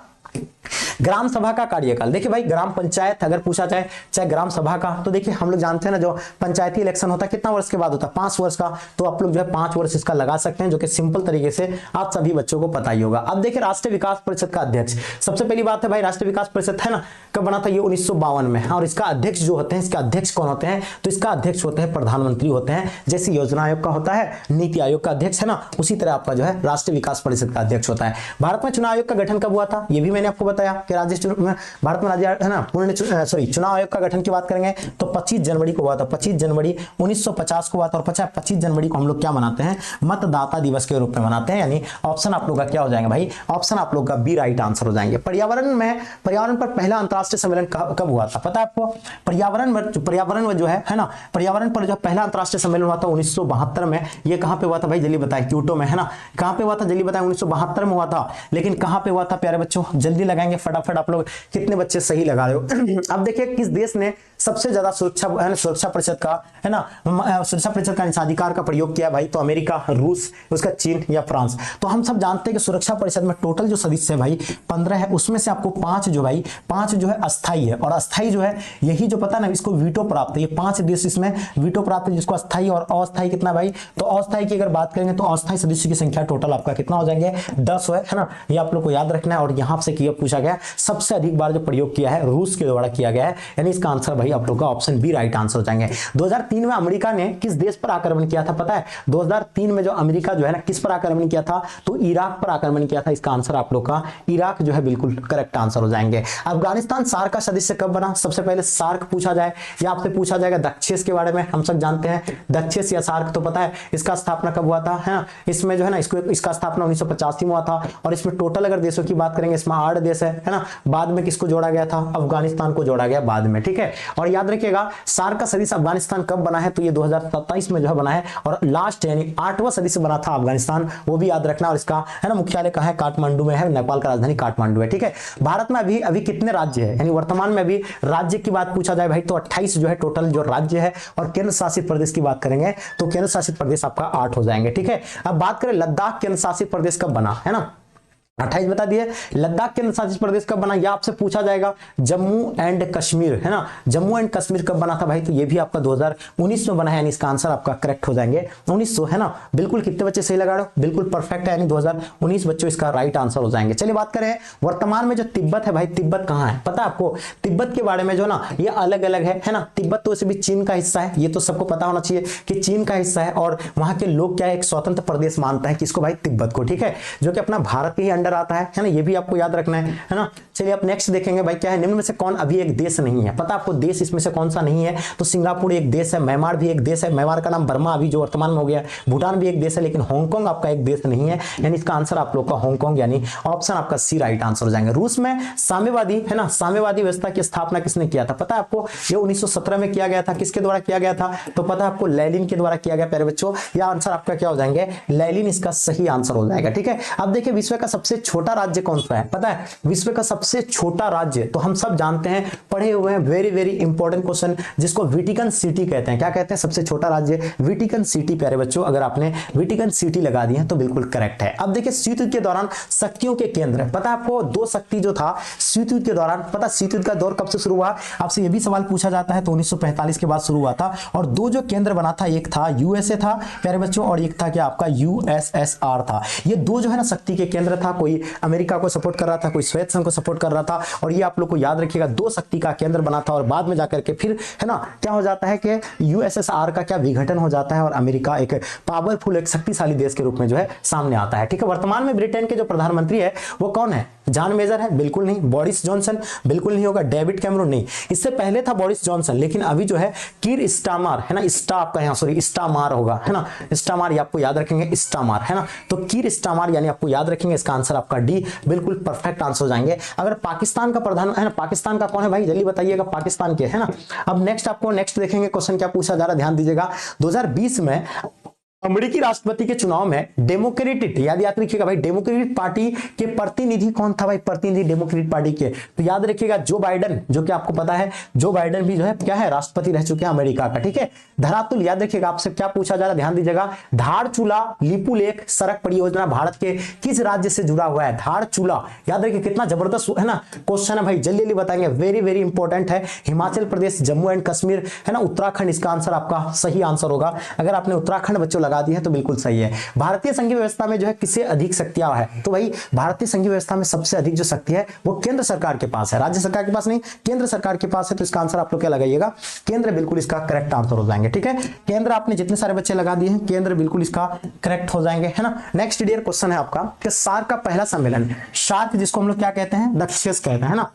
Speaker 1: ग्राम सभा का कार्यकाल। देखिए भाई ग्राम पंचायत अगर पूछा जाए, चाहे ग्राम सभा का, तो देखिए हम लोग जानते हैं ना जो पंचायती इलेक्शन होता है कितना वर्ष के बाद होता है? 5 वर्ष का। तो आप लोग जो है 5 वर्ष इसका लगा सकते हैं, जो कि सिंपल तरीके से आप सभी बच्चों को पता ही होगा। अब देखिए राष्ट्रीय विकास परिषद का अध्यक्ष, सबसे पहली बात है भाई राष्ट्रीय विकास परिषद है ना, कब बना था? ये 1952 में। और इसका अध्यक्ष जो होते हैं, इसके अध्यक्ष कौन होते हैं? तो इसका अध्यक्ष होते हैं प्रधानमंत्री होते हैं। जैसे योजना आयोग का होता है, नीति आयोग का अध्यक्ष है ना, उसी तरह आपका जो है राष्ट्रीय विकास परिषद का अध्यक्ष होता है। भारत में चुनाव आयोग का गठन कब हुआ था? ये भी मैंने आपको बताया बताया कि भारत में राज्य है ना चुनाव आयोग का गठन की बात करेंगे तो 25 जनवरी को हुआ था, 25 जनवरी 1950 को हुआ था। और 25 जनवरी को हम लोग क्या मनाते हैं, मतदाता दिवस के रूप में मनाते हैं। यानी ऑप्शन आप लोग का क्या हो जाएगा भाई, ऑप्शन आप लोग का बी राइट आंसर हो जाएंगे। पर्यावरण पर पहला अंतरराष्ट्रीय सम्मेलन कब हुआ था पता है आपको? पर्यावरण में जो है ना, पर्यावरण पर जो पहला अंतरराष्ट्रीय सम्मेलन हुआ था 1972 में। ये कहां पे हुआ था भाई, जल्दी बताएं, क्योटो में, है ना। कहां पे हुआ था जल्दी बताएं, 1972 में हुआ था। लेकिन कहां पे हुआ था प्यारे बच्चों, जल्दी लगाएंगे फटाफट। आप लोग कितने बच्चे सही लगा रहे हो? अब देखिए किस देश ने सबसे ज्यादा सुरक्षा परिषद का, है ना, सुरक्षा परिषद का निषेधाधिकार का प्रयोग किया भाई? तो अमेरिका, रूस, उसका चीन या फ्रांस। तो हम सब जानते हैं कि सुरक्षा परिषद में टोटल जो सदस्य है भाई 15 है, उसमें से आपको 5 जो है अस्थाई है। और अस्थाई जो है यही जो पता ना, इसको वीटो प्राप्त है। ये 5 देश इसमें वीटो प्राप्त है, जिसको अस्थाई और अस्थाई कितना भाई, तो अस्थाई की अगर बात करेंगे तो अस्थाई सदस्य की संख्या टोटल आपका कितना हो जाएंगे, 10 है ना। ये आप लोग को याद रखना है। और यहां से पूछा गया सबसे अधिक बार जो प्रयोग किया है रूस के द्वारा किया गया है। यानी इसका आंसर भाई आप लोग का ऑप्शन बी राइट आंसर हो जाएंगे। 2003 में अमेरिका ने किस देश पर आक्रमण किया था पता है? 2003 में जो अमेरिका जो है ना किस पर आक्रमण किया था, तो इराक पर आक्रमण किया था। इसका आंसर आप लोग का इराक जो है बिल्कुल करेक्ट आंसर हो जाएंगे। अफगानिस्तान सार्क का सदस्य कब बना? सबसे पहले सार्क पूछा जाए या आपसे पूछा जाएगा दक्षेस के बारे में। हम सब जानते हैं दक्षेस या सार्क तो पता है इसका स्थापना कब हुआ था, है ना। इसमें जो है ना इसका स्थापना 1985 में हुआ था। और इसमें टोटल अगर देशों की बात करेंगे इसमें 8 देश है ना। बाद में किसको जोड़ा गया था? अफगानिस्तान को जोड़ा गया बाद में, ठीक है। और याद रखिएगा सार्क का सदस्य अफगानिस्तान कब बना है, तो ये 2027 में जो है बना है। और लास्ट यानी 8वां सदस्य बना था अफगानिस्तान, वो भी याद रखना। और इसका है ना मुख्यालय कहां है? काठमांडू में है, नेपाल का राजधानी काठमांडू है, ठीक है। भारत में अभी कितने राज्य है, यानी वर्तमान में अभी राज्य की बात पूछा जाए भाई तो 28 जो है टोटल जो राज्य है। और केंद्र शासित प्रदेश की बात करेंगे तो केंद्र शासित प्रदेश आपका 8 हो जाएंगे, ठीक है। अब बात करें लद्दाख केंद्र शासित प्रदेश कब बना, है ना। 28 बता दिए। लद्दाख केंद्र शासित प्रदेश कब बना, या आपसे पूछा जाएगा जम्मू एंड कश्मीर, है ना। जम्मू एंड कश्मीर कब बना था भाई, तो ये भी आपका 2019 में बना है। यानी इसका आंसर आपका करेक्ट हो जाएंगे 1900, है ना। बिल्कुल कितने बच्चे सही लगा रहे हो, बिल्कुल परफेक्ट है। यानी 2019 बच्चों इसका राइट आंसर हो जाएंगे। चलिए बात करें वर्तमान में जो तिब्बत है भाई, तिब्बत कहां है पता है आपको? तिब्बत के बारे में जो ना ये अलग अलग है ना। तिब्बत तो वैसे भी चीन का हिस्सा है, ये तो सबको पता होना चाहिए कि चीन का हिस्सा है। और वहां के लोग क्या है, एक स्वतंत्र प्रदेश मानते हैं किसको भाई, तिब्बत को, ठीक है। जो कि अपना भारत के ही अंडर आता है ना। ये भी आपको याद रखना है ना। चलिए आप नेक्स्ट देखेंगे भाई क्या है, निम्न में से कौन अभी एक देश नहीं है, पता आपको देश इसमें से कौन सा नहीं है? तो सिंगापुर एक देश है, म्यांमार भी एक देश है, म्यांमार का नाम बर्मा अभी जो वर्तमान में हो गया, भूटान भी एक देश है, लेकिन हांगकांग आपका एक देश नहीं है। यानी इसका आंसर आप लोग का हांगकांग, यानी ऑप्शन आपका सी राइट आंसर हो जाएंगे। रूस में साम्यवादी, है ना, साम्यवादी व्यवस्था की स्थापना किसने किया था पता है आपको? ये 1917 में किया गया था। किसके द्वारा किया गया था तो पता है आपको? लेनिन के द्वारा किया गया प्यारे बच्चों। यह आंसर आपका क्या हो जाएंगे, लेनिन इसका सही आंसर हो जाएगा, ठीक है। अब देखिए विश्व का सबसे छोटा राज्य कौन सा है पता है? विश्व का सबसे छोटा राज्य तो हम सब जानते हैं, पढ़े हुए हैं, वेरी वेरी इंपॉर्टेंट क्वेश्चन, जिसको वेटिकन सिटी कहते हैं। क्या कहते हैं? सबसे छोटा राज्य वेटिकन सिटी प्यारे बच्चों। अगर आपने वेटिकन सिटी लगा दी है तो बिल्कुल करेक्ट है। अब देखिए शीत युद्ध के दौरान शक्तियों के केंद्र, पता है आपको? 2 शक्ति जो था शीत युद्ध के दौरान, पता शीत युद्ध का दौर कब से शुरू हुआ? आपसे यह भी सवाल पूछा जाता है। तो 1945 के बाद शुरू हुआ था। और 2 जो केंद्र बना था, एक था यूएसए था प्यारे बच्चों, और एक था क्या आपका यूएसएसआर था। ये 2 जो है ना शक्ति के केंद्र था। कोई अमेरिका को सपोर्ट कर रहा था, कोई सोवियत संघ को सपोर्ट कर रहा था। और ये आप लोग को याद रखिएगा 2 शक्ति का केंद्र बना था। और बाद में जाकर के फिर, है ना, क्या हो जाता है कि यूएसएसआर का क्या विघटन हो जाता है और अमेरिका एक पावरफुल, एक शक्तिशाली देश के रूप में जो है सामने आता है, ठीक है। वर्तमान में ब्रिटेन के जो प्रधानमंत्री है वो कौन है? जॉन मेजर है? बिल्कुल नहीं। Boris Johnson? बिल्कुल नहीं होगा। David Cameron? नहीं। इससे पहले था बोरिस जॉनसन, लेकिन अभी जो है कीर स्टारमर, है ना, स्टारमर होगा, है ना, स्टारमर, ये आपको याद रखेंगे, स्टारमर, है ना। तो कीर स्टारमर यानी आपको याद रखेंगे। इसका आंसर आपका डी बिल्कुल परफेक्ट आंसर हो जाएंगे। अगर पाकिस्तान का प्रधान, है ना, पाकिस्तान का कौन है भाई, जल्दी बताइएगा, पाकिस्तान के, है ना। अब नेक्स्ट आपको नेक्स्ट देखेंगे क्वेश्चन क्या पूछा जा रहा है, ध्यान दीजिएगा। 2020 में अमेरिकी राष्ट्रपति के चुनाव में डेमोक्रेटिक, याद रखिएगा भाई, डेमोक्रेटिक पार्टी के प्रतिनिधि कौन था भाई? प्रतिनिधि डेमोक्रेटिक पार्टी के, तो याद रखिएगा जो बाइडेन, जो कि आपको पता है जो बाइडेन भी जो है क्या है, राष्ट्रपति रह चुके हैं अमेरिका का, ठीक है। धरातुल, याद रखिएगा आपसे क्या पूछा जा रहा है, ध्यान दीजिएगा। धारचूला लिपुलेख सड़क परियोजना भारत के किस राज्य से जुड़ा हुआ है? धारचूला, याद रखिए कितना जबरदस्त है ना क्वेश्चन है भाई, जल्दी जल्दी बताएंगे, वेरी वेरी इंपॉर्टेंट है। हिमाचल प्रदेश, जम्मू एंड कश्मीर, है ना, उत्तराखंड, इसका आंसर आपका सही आंसर होगा। अगर आपने उत्तराखंड बच्चों लगा दी है तो बिल्कुल सही है। भारतीय संघीय व्यवस्था में जो है किसे अधिक शक्तियां है, तो भाई भारतीय संघीय व्यवस्था में सबसे अधिक जो शक्ति है वो केंद्र सरकार के पास है, राज्य सरकार के पास नहीं, केंद्र सरकार के पास है। तो इसका आंसर आप लोग क्या लगाइएगा, केंद्र बिल्कुल इसका करेक्ट आंसर हो जाएंगे। ठीक है, केंद्र आपने जितने सारे बच्चे लगा दिए हैं केंद्र बिल्कुल इसका करेक्ट हो जाएंगे, है ना। नेक्स्ट डियर क्वेश्चन है आपका कि सार्क का पहला सम्मेलन, सार्क जिसको हम लोग क्या कहते हैं, दक्षिण कहते हैं ना,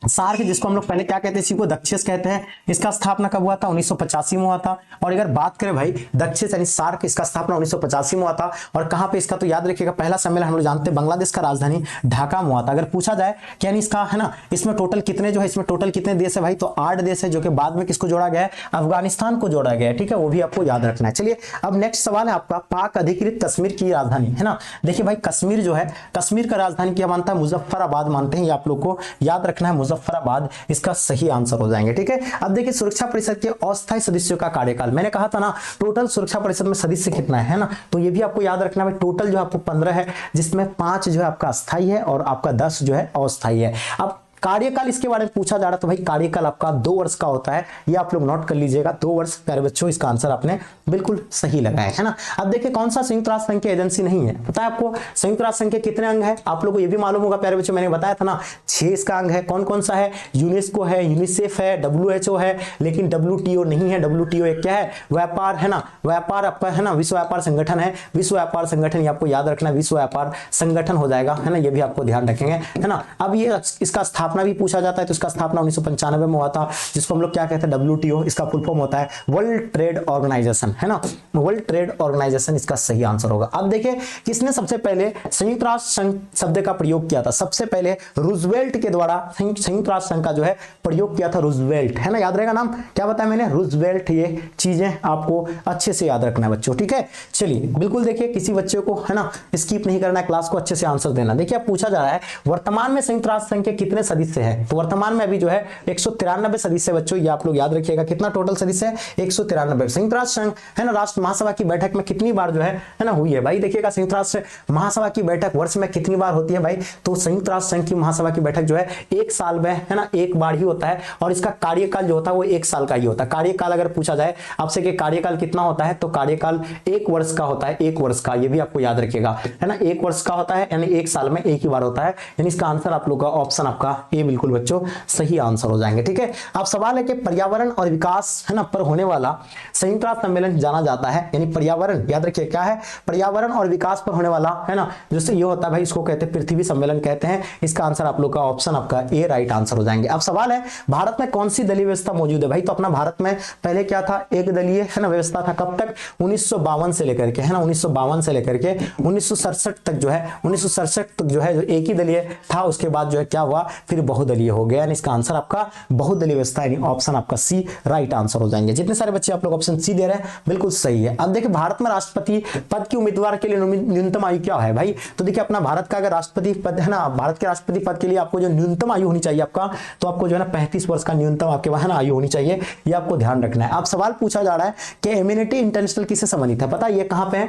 Speaker 1: सार्क जिसको हम लोग पहले क्या कहते हैं, इसी को दक्षिण कहते हैं। इसका स्थापना कब हुआ था, 1985 में हुआ था। और अगर बात करें भाई दक्षिण यानी सार्क, इसका स्थापना 1985 में हुआ था। और कहां पे इसका, तो याद रखिएगा पहला सम्मेलन हम लोग जानते हैं बांग्लादेश का राजधानी ढाका में हुआ था। अगर पूछा जाए कि यानी इसका है ना, इसमें टोटल कितने जो है, इसमें टोटल कितने देश है भाई, तो 8 देश है, जो कि बाद में किसको जोड़ा गया है, अफगानिस्तान को जोड़ा गया है। ठीक है, वो भी आपको याद रखना है। चलिए अब नेक्स्ट सवाल है आपका, पाक अधिकृत कश्मीर की राजधानी, है ना। देखिए भाई कश्मीर जो है, कश्मीर का राजधानी क्या मानता है, मुजफ्फराबाद मानते हैं। ये आप लोग को याद रखना है, मुजफ्फराबाद इसका सही आंसर हो जाएंगे। ठीक है, अब देखिए सुरक्षा परिषद के अस्थायी सदस्यों का कार्यकाल, मैंने कहा था ना टोटल सुरक्षा परिषद में सदस्य कितना है ना, तो ये भी आपको याद रखना है। टोटल जो आपको 15 है, जिसमें 5 जो है आपका अस्थायी है और आपका 10 जो है अस्थायी है। अब कार्यकाल इसके बारे में पूछा जा रहा, तो भाई कार्यकाल आपका 2 वर्ष का होता है, ये आप लोग नोट कर लीजिएगा, 2 वर्ष। प्यारे बच्चों इसका आंसर आपने बिल्कुल सही लगाया है ना। अब देखिए कौन सा संयुक्त राष्ट्र संघ की एजेंसी नहीं है, पता है आपको संयुक्त राष्ट्र संघ के कितने अंग है, आप लोगों को ये भी मालूम होगा प्यारे बच्चों, मैंने बताया था ना 6 इसका अंग है। कौन कौन सा है, यूनेस्को है, यूनिसेफ है, WHO है, लेकिन WTO नहीं है। WTO एक क्या है, व्यापार, है ना, व्यापार आपका है ना, विश्व व्यापार संगठन है। विश्व व्यापार संगठन ये आपको याद रखना, विश्व व्यापार संगठन हो जाएगा, है ना, ये भी आपको ध्यान रखेंगे, है ना। अब ये इसका स्थापना भी पूछा जाता है, तो इसका स्थापना 1995 में हुआ था, जिसको हम लोग क्या कहते हैं, WTO, इसका फुल फॉर्म होता है वर्ल्ड ट्रेड ऑर्गेनाइजेशन, है ना, वर्ल्ड ट्रेड ऑर्गेनाइजेशन इसका सही आंसर होगा। अब देखिए किसने सबसे पहले संयुक्त राष्ट्र संघ शब्द का प्रयोग किया था, सबसे पहले रूजवेल्ट के द्वारा संयुक्त राष्ट्र संघ का जो है प्रयोग किया था, रूजवेल्ट, है ना, याद रहेगा नाम, क्या बताया मैंने, रूजवेल्ट। ये चीजें आपको अच्छे से याद रखना है बच्चों। ठीक है, चलिए बिल्कुल देखिए किसी बच्चे को है ना स्किप नहीं करना है, क्लास को अच्छे से आंसर देना। देखिए अब पूछा जा रहा है वर्तमान में संयुक्त राष्ट्र संघ के कितने सदस्य हैं, तो वर्तमान में अभी जो है 193 सदस्य बच्चों, ये आप लोग याद रखिएगा, कितना टोटल सदस्य है 193। संयुक्त राष्ट्र संघ है ना, राष्ट्र महासभा की बैठक में कितनी बार जो है ना हुई है भाई, देखिएगा संयुक्त राष्ट्र महासभा की बैठक वर्ष में कितनी बार होती है भाई, तो संयुक्त राष्ट्र संघ की महासभा की बैठक जो है 1 साल में है ना 1 बार ही होता है। और इसका कार्यकाल जो होता है वो 1 साल का ही होता है। कार्यकाल अगर पूछा जाए आपसे कि कार्यकाल कितना होता है, तो कार्यकाल 1 वर्ष का होता है, 1 वर्ष का, ये भी आपको याद रखिएगा, है ना, 1 वर्ष का होता है, यानी 1 साल में 1 ही बार होता है। यानी इसका आंसर आप लोग का ऑप्शन आपका ए बिल्कुल बच्चों सही आंसर हो जाएंगे। ठीक है, अब सवाल है कि पर्यावरण और विकास है ना पर होने वाला संयुक्त राष्ट्र सम्मेलन जाना जाता है, यानी पर्यावरण, याद रखिए क्या है, पर्यावरण और विकास पर होने वाला, है ना, जैसे ये होता है भाई, इसको कहते हैं पृथ्वी सम्मेलन कहते हैं। इसका आंसर आप लोग का ऑप्शन आपका ए राइट आंसर हो जाएंगे। अब सवाल है भारत में कौन सी दलीय व्यवस्था मौजूद है भाई, तो अपना भारत में पहले क्या था, एक दलीय है ना व्यवस्था था, कब तक, 1952 से लेकर के, है ना, 1952 से लेकर के 1967 तक जो है, 1967 तक जो है जो एक ही दलीय था, उसके बाद जो है क्या हुआ, फिर बहुदलीय हो गया। यानी इसका आंसर आपका बहुदलीय व्यवस्था, यानी ऑप्शन आपका सी राइट आंसर हो जाएंगे। जितने सारे बच्चे आप लोग ऑप्शन सी दे रहे हैं बिल्कुल सही है। अब देखिए भारत में राष्ट्रपति पद के उम्मीदवार के लिए न्यूनतम आयु क्या है भाई, तो देखिए अपना भारत का अगर राष्ट्रपति पद है ना, भारत के राष्ट्रपति पद के लिए आपको जो न्यूनतम आयु होनी चाहिए आपका, तो आपको जो है ना 35 वर्ष का न्यूनतम आपके वहां ना आयु होनी चाहिए, ये आपको ध्यान रखना है। अब सवाल पूछा जा रहा है कि एमिनिटी इंटरनेशनल किससे संबंधित है, पता है ये कहां पे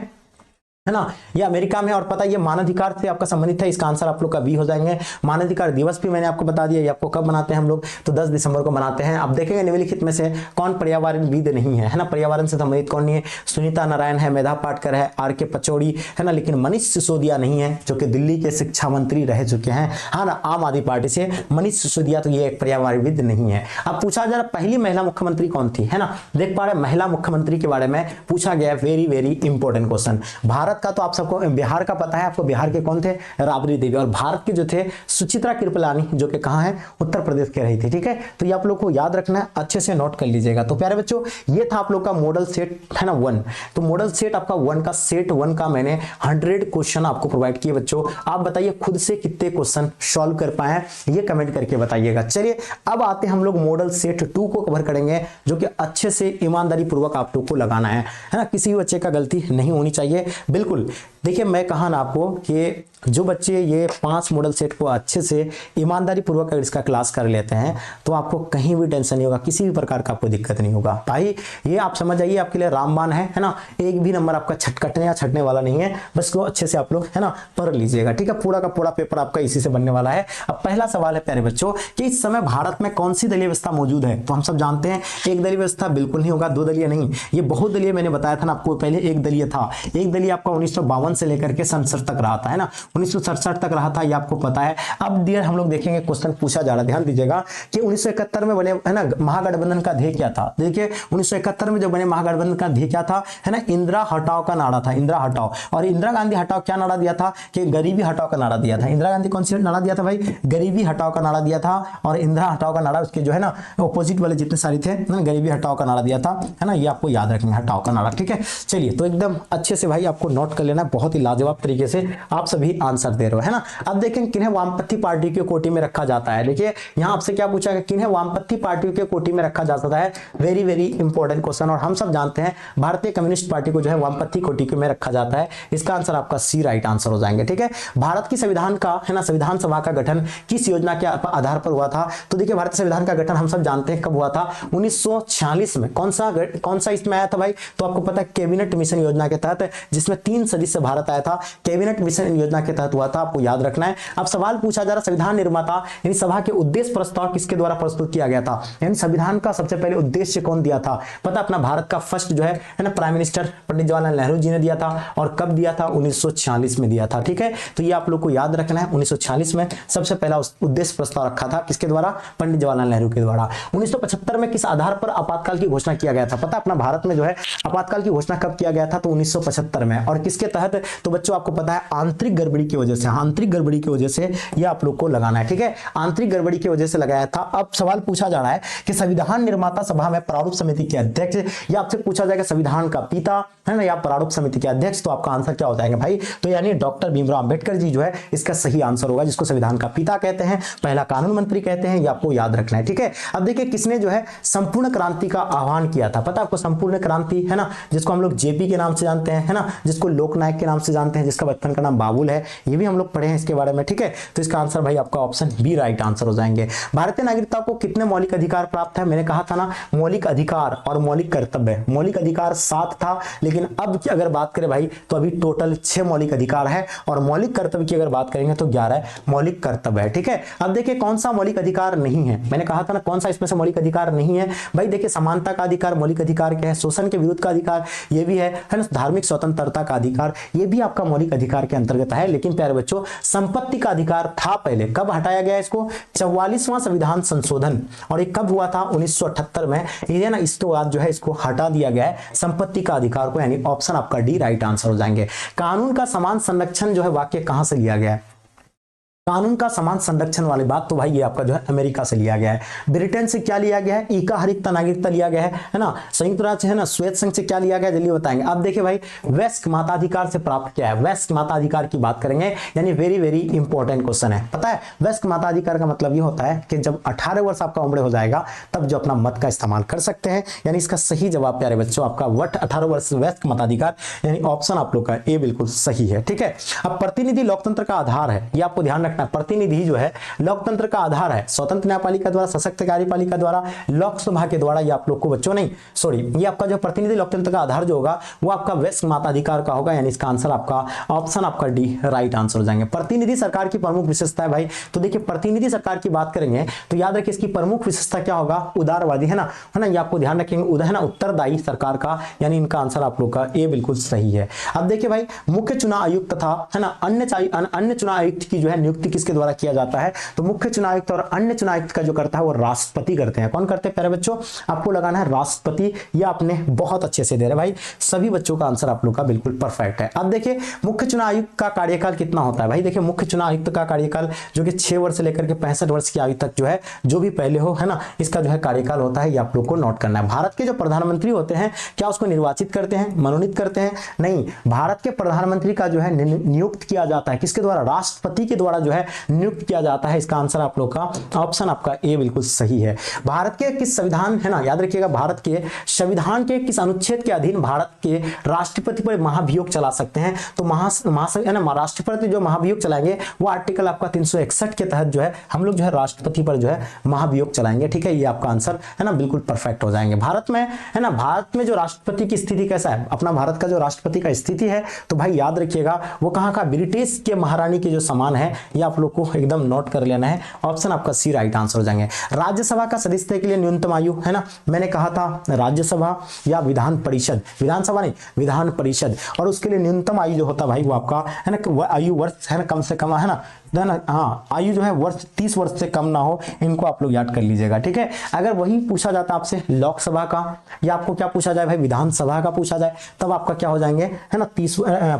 Speaker 1: है ना, ये अमेरिका में, और पता है ये मानवाधिकार से आपका संबंधित है। इसका आंसर आप लोग का बी हो जाएंगे। मानवाधिकार दिवस भी मैंने आपको बता दिया, ये आपको कब मनाते हैं हम लोग, तो 10 दिसंबर को मनाते हैं। अब देखेंगे निम्नलिखित में से कौन पर्यावरणविद नहीं है, है ना, पर्यावरण से संबंधित कौन नहीं है, सुनीता नारायण है, मेधा पाटकर है, आर.के. पचौड़ी है ना, लेकिन मनीष सिसोदिया नहीं है, जो कि दिल्ली के शिक्षा मंत्री रह चुके हैं, हाँ ना, आम आदमी पार्टी से मनीष सिसोदिया, तो ये एक पर्यावरणविद नहीं है। अब पूछा जा रहा पहली महिला मुख्यमंत्री कौन थी, है ना, देख पा रहे महिला मुख्यमंत्री के बारे में पूछा गया, very very important question. Bharat का तो आप सबको बिहार का पता है, आपको बिहार के कौन थे, राबड़ी देवी, और भारत के जो थे सुचित्रा कृपलानी, जो कि कहां है, उत्तर प्रदेश के रही थी। ठीक है, तो ये आप लोग को याद रखना है, अच्छे से नोट कर लीजिएगा। तो प्यारे बच्चों ये था आप लोग का मॉडल सेट है ना 1, तो मॉडल सेट आपका 1 का सेट 1 का मैंने 100 क्वेश्चन आपको प्रोवाइड किए बच्चों। आप बताइए खुद से कितने क्वेश्चन सॉल्व कर पाए, ये कमेंट करके बताइएगा। चलिए अब आते हैं हम लोग मॉडल सेट 2 को कवर करेंगे, जो कि अच्छे से ईमानदारी पूर्वक आप लोग को लगाना है ना, किसी भी बच्चे का गलती नहीं होनी चाहिए। बिल्कुल। देखिए मैं कहा ना आपको कि जो बच्चे ये 5 मॉडल सेट को अच्छे से ईमानदारी पूर्वक अगर इसका क्लास कर लेते हैं तो आपको कहीं भी टेंशन नहीं होगा, किसी भी प्रकार का आपको दिक्कत नहीं होगा। भाई ये आप समझ जाइए आपके लिए रामबाण है ना, एक भी नंबर आपका छटकटने या छटने वाला नहीं है, बस को अच्छे से आप लोग है ना पढ़ लीजिएगा, ठीक है। पूरा का पूरा पेपर आपका इसी से बनने वाला है। अब पहला सवाल है प्यारे बच्चों कि इस समय भारत में कौन सी दलीय व्यवस्था मौजूद है? तो हम सब जानते हैं एक दलीय व्यवस्था बिल्कुल नहीं होगा, 2 दलीय नहीं, ये बहुदलीय। मैंने बताया था ना आपको पहले, एक दलीय था। एक दलीय आपका 1952 से लेकर के 67 तक रहा था, है ना, 1967 तक रहा था, ये आपको पता है। अब डियर हम लोग देखेंगे क्वेश्चन पूछा जा रहा है, ध्यान दीजिएगा कि 1971 में बने है ना महागठबंधन का ध्येय क्या था? देखिए 1971 में जो बने महागठबंधन का ध्येय क्या था, है ना, इंदिरा हटाओ का नारा था, इंदिरा हटाओ। और इंदिरा गांधी हटाओ क्या नारा दिया था कि गरीबी हटाओ का नारा दिया था। इंदिरा गांधी कौन सी नारा दिया था भाई? गरीबी हटाओ का नारा दिया था। और इंदिरा हटाओ का नारा उसके जो है ना ऑपोजिट वाले जितने सारे थे ना, गरीबी हटाओ का नारा दिया था, है ना, ये आपको याद रखना है, हटाओ का नारा, ठीक है। चलिए तो एकदम अच्छे से भाई आपको नोट कर लेना, बहुत ही लाजवाब तरीके से आप सभी आंसर दे रहे हो, है ना। अब देखें किन्हें वामपंथी पार्टी की कोटि में रखा जाता है। देखिए यहां आपसे क्या पूछा गया, किन्हें वामपंथी पार्टी के कोटि में रखा जा सकता है? Very very important question. और हम सब जानते हैं भारतीय कम्युनिस्ट पार्टी को जो है वामपंथी कोटि में रखा जाता है। इसका आंसर आपका सी राइट आंसर हो जाएंगे, ठीक है। भारत की संविधान का है ना संविधान सभा का गठन किस योजना के आधार पर हुआ था? तो देखिए भारतीय संविधान का गठन हम सब जानते हैं कब हुआ था, 1946 में। कौन सा इसमें आया था भाई? तो आपको पता है कैबिनेट मिशन योजना के तहत, जिसमें 3 सदस्य भारत आया था, कैबिनेट मिशन योजना के तहत हुआ था, आपको याद रखना है। अब सवाल पूछा जा रहा संविधान निर्माता यानी सभा के उद्देश्य प्रस्ताव किसके द्वारा प्रस्तुत किया गया था? यानी संविधान का सबसे पहले उद्देश्य कौन दिया था? पता अपना भारत का फर्स्ट जो है ना प्राइम मिनिस्टर पंडित जवाहरलाल नेहरू जी ने दिया था। और कब दिया था? 1946 में दिया था, ठीक है। तो ये आप लोग को याद रखना है, 1946 में सबसे पहला उद्देश्य प्रस्ताव रखा था, किसके द्वारा? पंडित जवाहरलाल नेहरू के द्वारा। 1975 में किस आधार पर आपातकाल की घोषणा किया गया था? पता अपना भारत में जो है आपातकाल की घोषणा कब किया गया था? तो 1975 में। और किसके तहत? तो बच्चों आपको पता है आंतरिक गड़बड़ी की वजह से, आंतरिक गड़बड़ी की वजह से ये आप लोग को लगाना है, ठीक है। आंतरिक गड़बड़ी की वजह से लगाया था। अब सवाल पूछा जा रहा है कि संविधान निर्माता सभा में प्रारूप समिति के अध्यक्ष, या आपसे पूछा जाएगा संविधान का पिता, है ना, या प्रारूप समिति के अध्यक्ष, तो आपका आंसर क्या हो जाएगा भाई? तो यानी डॉक्टर भीमराव अंबेडकर जी जो है इसका सही आंसर होगा, जिसको संविधान का पिता कहते हैं, पहला कानून मंत्री कहते हैं, ये आपको याद रखना है, ठीक है। अब देखिए किसने जो है संपूर्ण क्रांति का आह्वान किया था? पता आपको संपूर्ण क्रांति, है ना, जिसको हम लोग जेपी के नाम से जानते हैं, है ना, जिसको लोकनायक के नाम से जानते हैं, जिसका बचपन का नाम बाबुल है, ये भी हम लोग पढ़े हैं इसके बारे में, ठीक है। तो इसका आंसर भाई आपका ऑप्शन बी राइट आंसर हो जाएंगे। भारतीय नागरिकता को कितने मौलिक अधिकार प्राप्त है? मैंने कहा था ना मौलिक अधिकार और मौलिक कर्तव्य, मौलिक अधिकार 7 था, लेकिन अब की अगर बात करें भाई तो अभी टोटल 6 मौलिक अधिकार है, और मौलिक कर्तव्य की अगर बात करेंगे तो 11 मौलिक कर्तव्य है, ठीक है। अब देखिए कौन सा मौलिक अधिकार नहीं है, मैंने कहा था ना कौन सा इसमें से मौलिक अधिकार नहीं है भाई। देखिए समानता का अधिकार मौलिक अधिकार क्या है, शोषण के विरुद्ध का अधिकार ये भी है ना, धार्मिक स्वतंत्रता का अधिकार ये भी आपका मौलिक अधिकार के अंतर्गत है। लेकिन प्यारे बच्चों संपत्ति का अधिकार था पहले, कब हटाया गया इसको? 44वां संविधान संशोधन, और ये कब हुआ था? 1978 में, ये ना इसके बाद जो है इसको हटा दिया गया है संपत्ति का अधिकार को, यानी ऑप्शन आपका डी राइट आंसर हो जाएंगे। कानून का समान संरक्षण जो है वाक्य कहां से लिया गया है? कानून का समान संरक्षण वाली बात तो भाई ये आपका जो है अमेरिका से लिया गया है। ब्रिटेन से क्या लिया गया है? इका हरिकता नागरिकता लिया गया है ना। संयुक्त राज्य है ना श्वेत संघ से क्या लिया गया, जल्दी बताएंगे। अब देखिए भाई वयस्क मताधिकार से प्राप्त किया है, वयस्क मताधिकार की बात करेंगे, यानी वेरी वेरी इंपॉर्टेंट क्वेश्चन है। पता है वयस्क मताधिकार का मतलब ये होता है कि जब 18 वर्ष आपका उम्र हो जाएगा तब जो अपना मत का इस्तेमाल कर सकते हैं, यानी इसका सही जवाब प्यारे बच्चों आपका 18 वर्ष वयस्क मताधिकार, यानी ऑप्शन आप लोग का ए बिल्कुल सही है, ठीक है। अब प्रतिनिधि लोकतंत्र का आधार है, ये आपको ध्यान रखना। प्रतिनिधि जो है लोकतंत्र का आधार है, स्वतंत्र न्यायपालिका द्वारा, सशक्त कार्यपालिका द्वारा, लोकसभा के द्वारा। ये आप लोग को बच्चों नहीं सॉरी, ये आपका जो प्रतिनिधि लोकतंत्र का आधार जो होगा वो आपका वयस्क मताधिकार का होगा, यानी इसका आंसर आपका ऑप्शन आपका डी राइट आंसर हो जाएंगे। प्रतिनिधि सरकार की प्रमुख विशेषता है भाई, तो देखिए प्रतिनिधि सरकार की बात करेंगे तो याद रखिए इसकी प्रमुख विशेषता क्या होगा? उदारवादी, है ना, ये आपको ध्यान रखेंगे, उदार ना उत्तरदायी सरकार का, यानी इनका आंसर आप लोग का ए बिल्कुल सही है। अब देखिए भाई मुख्य चुनाव आयुक्त तथा है ना अन्य चुनाव आयुक्त की जो है नियुक्ति किसके द्वारा किया जाता है? तो मुख्य चुनाव आयुक्त और अन्य चुनाव आयुक्त का जो करता है वो राष्ट्रपति करते हैं। कौन करते हैं प्यारे बच्चों? आपको लगाना है राष्ट्रपति। ये आपने बहुत अच्छे से दे रहे भाई, सभी बच्चों का आंसर आप लोग का बिल्कुल परफेक्ट है। अब देखिए मुख्य चुनाव आयुक्त का कार्यकाल कितना होता है भाई? देखिए मुख्य चुनाव आयुक्त का कार्यकाल जो कि 6 वर्ष से लेकर के 65 वर्ष की आयु तक जो है, जो भी पहले हो, है ना, इसका जो है कार्यकाल होता है, ये आप लोग को नोट करना है। भारत के जो प्रधानमंत्री होते हैं क्या उसको निर्वाचित करते हैं, मनोनीत करते हैं? नहीं, भारत के प्रधानमंत्री का जो है नियुक्त किया जाता है किसके द्वारा? राष्ट्रपति के द्वारा जो जो है नियुक्त किया जाता है? इसका आंसर आप लोग का ऑप्शन आपका ए बिल्कुल सही है। भारत के किस संविधान है ना, याद रखिएगा, भारत के संविधान के किस अनुच्छेद के अधीन भारत के राष्ट्रपति पर महाभियोग चला सकते हैं? तो राष्ट्रपति जो महाभियोग चलाएंगे वो आर्टिकल आपका 361 के तहत जो है हम लोग जो है राष्ट्रपति पर जो है महाभियोग चलाएंगे। ठीक है, ये आपका आंसर है ना बिल्कुल परफेक्ट हो जाएंगे। भारत में है ना, भारत में जो राष्ट्रपति की स्थिति कैसा है, अपना भारत का जो राष्ट्रपति का स्थिति है, तो भाई याद रखिएगा वो कहां का, ब्रिटिश के महारानी के जो समान है, ये आप लोग को एकदम नोट कर लेना है। ऑप्शन आपका सी राइट आंसर हो जाएंगे। राज्यसभा का सदस्य के लिए न्यूनतम आयु है ना, मैंने कहा था राज्यसभा या विधान परिषद, विधानसभा नहीं विधान परिषद, और उसके लिए न्यूनतम आयु जो होता है भाई वो आपका है ना आयु वर्ष है ना कम से कम है ना, हाँ आयु जो है वर्ष 30 वर्ष से कम ना हो, इनको आप लोग याद कर लीजिएगा। ठीक है, अगर वही पूछा जाता आपसे लोकसभा का, या आपको क्या पूछा जाए भाई विधानसभा का पूछा जाए, तब आपका क्या हो जाएंगे है ना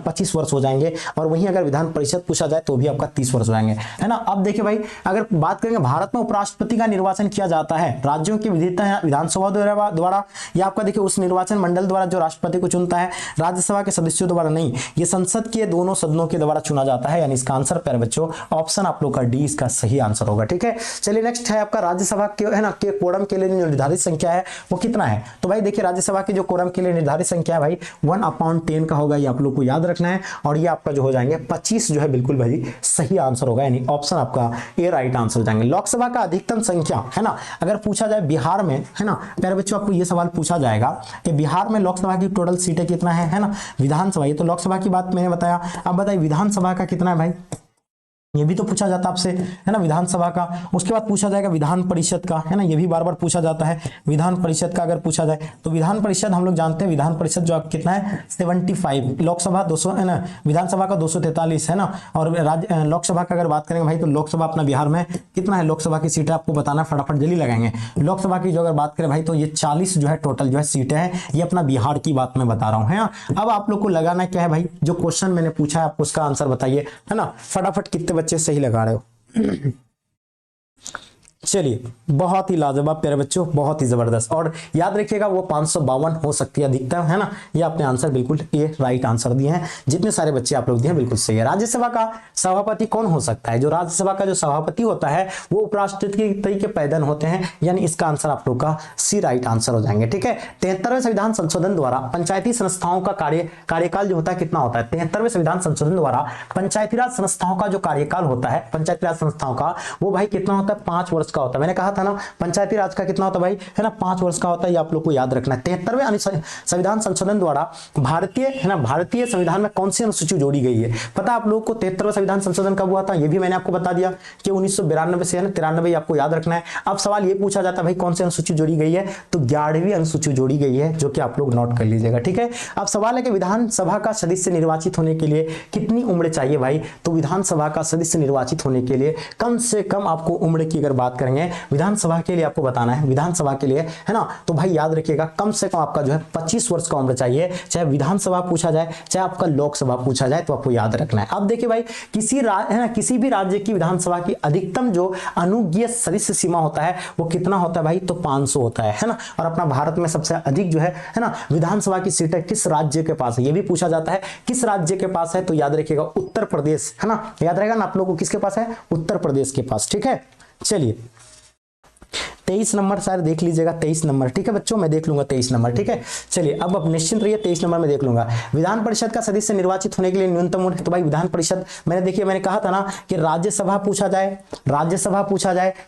Speaker 1: 25 वर्ष हो जाएंगे, और वहीं अगर विधान परिषद पूछा जाए तो भी आपका 30 वर्ष हो जाएंगे है ना। अब देखिए भाई, अगर बात करेंगे भारत में उपराष्ट्रपति का निर्वाचन किया जाता है राज्यों की विधानसभा द्वारा, या आपका देखिए उस निर्वाचन मंडल द्वारा जो राष्ट्रपति को चुनता है, राज्यसभा के सदस्यों द्वारा नहीं, ये संसद के दोनों सदनों के द्वारा चुना जाता है, यानी इसका आंसर प्यारे बच्चों ऑप्शन आप लोग का डी इसका सही आंसर होगा। ठीक है, चलिए नेक्स्ट है आपका राज्यसभा के है ना के कोरम के लिए जो निर्धारित संख्या है वो कितना है? तो भाई देखिए राज्यसभा की जो कोरम के लिए निर्धारित संख्या है भाई 1/10 का होगा, ये आप लोग को याद रखना है, और ये आपका जो हो जाएंगे 25 जो है बिल्कुल भाई सही आंसर होगा, यानी ऑप्शन आपका ए राइट आंसर हो जाएंगे। लोकसभा का अधिकतम संख्या है ना, अगर पूछा जाए बिहार में है ना प्यारे बच्चों, आपको ये सवाल पूछा जाएगा कि बिहार में लोकसभा की टोटल सीटें कितना है ना, विधानसभा, ये तो लोकसभा की बात मैंने बताया, अब बताइए विधानसभा का कितना है भाई, ये भी तो पूछा जाता आपसे है ना विधानसभा का। उसके बाद पूछा जाएगा विधान परिषद का है ना, ये भी बार बार पूछा जाता है विधान परिषद का। अगर पूछा जाए तो विधान परिषद हम लोग जानते हैं विधान परिषद जो कितना है 75, लोकसभा 200 है ना, विधानसभा का 243 है ना, और लोकसभा का अगर बात करेंगे भाई तो लोकसभा अपना बिहार में कितना है, लोकसभा की सीटें आपको बताना फटाफट जल्दी लगाएंगे। लोकसभा की जो अगर बात करें भाई तो ये 40 जो है टोटल जो है सीटें हैं, ये अपना बिहार की बात मैं बता रहा हूँ है। अब आप लोग को लगाना क्या है भाई, जो क्वेश्चन मैंने पूछा है आप उसका आंसर बताइए है ना, फटाफट कितने बच्चे सही लगा रहे हो। चलिए बहुत ही लाजवाब प्यारे बच्चों, बहुत ही जबरदस्त, और याद रखिएगा वो 552 हो सकती है अधिकतम है ना, ये आपने आंसर बिल्कुल ये राइट आंसर दिए हैं, जितने सारे बच्चे आप लोग दिए हैं बिल्कुल सही है। राज्यसभा का सभापति कौन हो सकता है? जो राज्यसभा का जो सभापति होता है वो उपराष्ट्रपति के पैदल होते हैं, यानी इसका आंसर आप लोग का सी राइट आंसर हो जाएंगे। ठीक है, 73वें संविधान संशोधन द्वारा पंचायती संस्थाओं का कार्यकाल जो होता है कितना होता है? 73वें संविधान संशोधन द्वारा पंचायती राज संस्थाओं का जो कार्यकाल होता है, पंचायती राज संस्थाओं का, वो भाई कितना होता है? 5 वर्ष का होता है। मैंने कहा था ना पंचायती राज का कितना होता है भाई है ना 5 वर्ष का होता है, ये आप लोग को याद रखना है। 73वें संविधान संशोधन द्वारा भारतीय है ना, भारतीय संविधान में कौन सी अनुसूची जोड़ी गई है? पता आप लोगों को 73वां संविधान संशोधन कब हुआ था? ये भी मैंने आपको बता दिया कि 1992 से है ना 93, आपको याद रखना है। अब सवाल ये पूछा जाता है भाई कौन सी अनुसूची जोड़ी गई है? तो 11वीं अनुसूची जोड़ी गई है, जो कि आप लोग नोट कर लीजिएगा। ठीक है, अब सवाल है कि विधानसभा का सदस्य निर्वाचित होने के लिए कितनी उम्र चाहिए भाई? तो विधानसभा का सदस्य निर्वाचित होने के लिए कम से कम आपको उम्र की अगर बात करेंगे विधानसभा के लिए आपको बताना है, विधानसभा के लिए है ना, तो भाई याद रखिएगा कम से कम आपका जो है 25 वर्ष का उम्र चाहिए, चाहे विधानसभा पूछा जाए चाहे आपका लोकसभा पूछा जाए, तो आपको याद रखना है। अब देखिए भाई किसी भी राज्य की विधानसभा की अधिकतम जो अनुज्ञेय सदस्य सीमा होता है वो कितना होता है भाई? तो 500 होता है ना, और अपना भारत में सबसे अधिक जो है ना विधानसभा की सीटें किस राज्य के पास है, ये भी पूछा जाता है किस राज्य के पास है, तो याद रखिएगा उत्तर प्रदेश है ना, याद रहेगा ना आप लोगों को किसके पास है? उत्तर प्रदेश के पास। ठीक है, चलिए 23 नंबर शायद देख लीजिएगा, 23 नंबर। ठीक है बच्चों, मैं देख लूंगा 23 नंबर। ठीक है, चलिए अब निश्चिंत रहिए, 23 नंबर में देख लूंगा। विधान परिषद का सदस्य निर्वाचित होने के लिए न्यूनतम उम्र, तो भाई विधान परिषद मैंने कहा था ना कि राज्यसभा पूछा जाए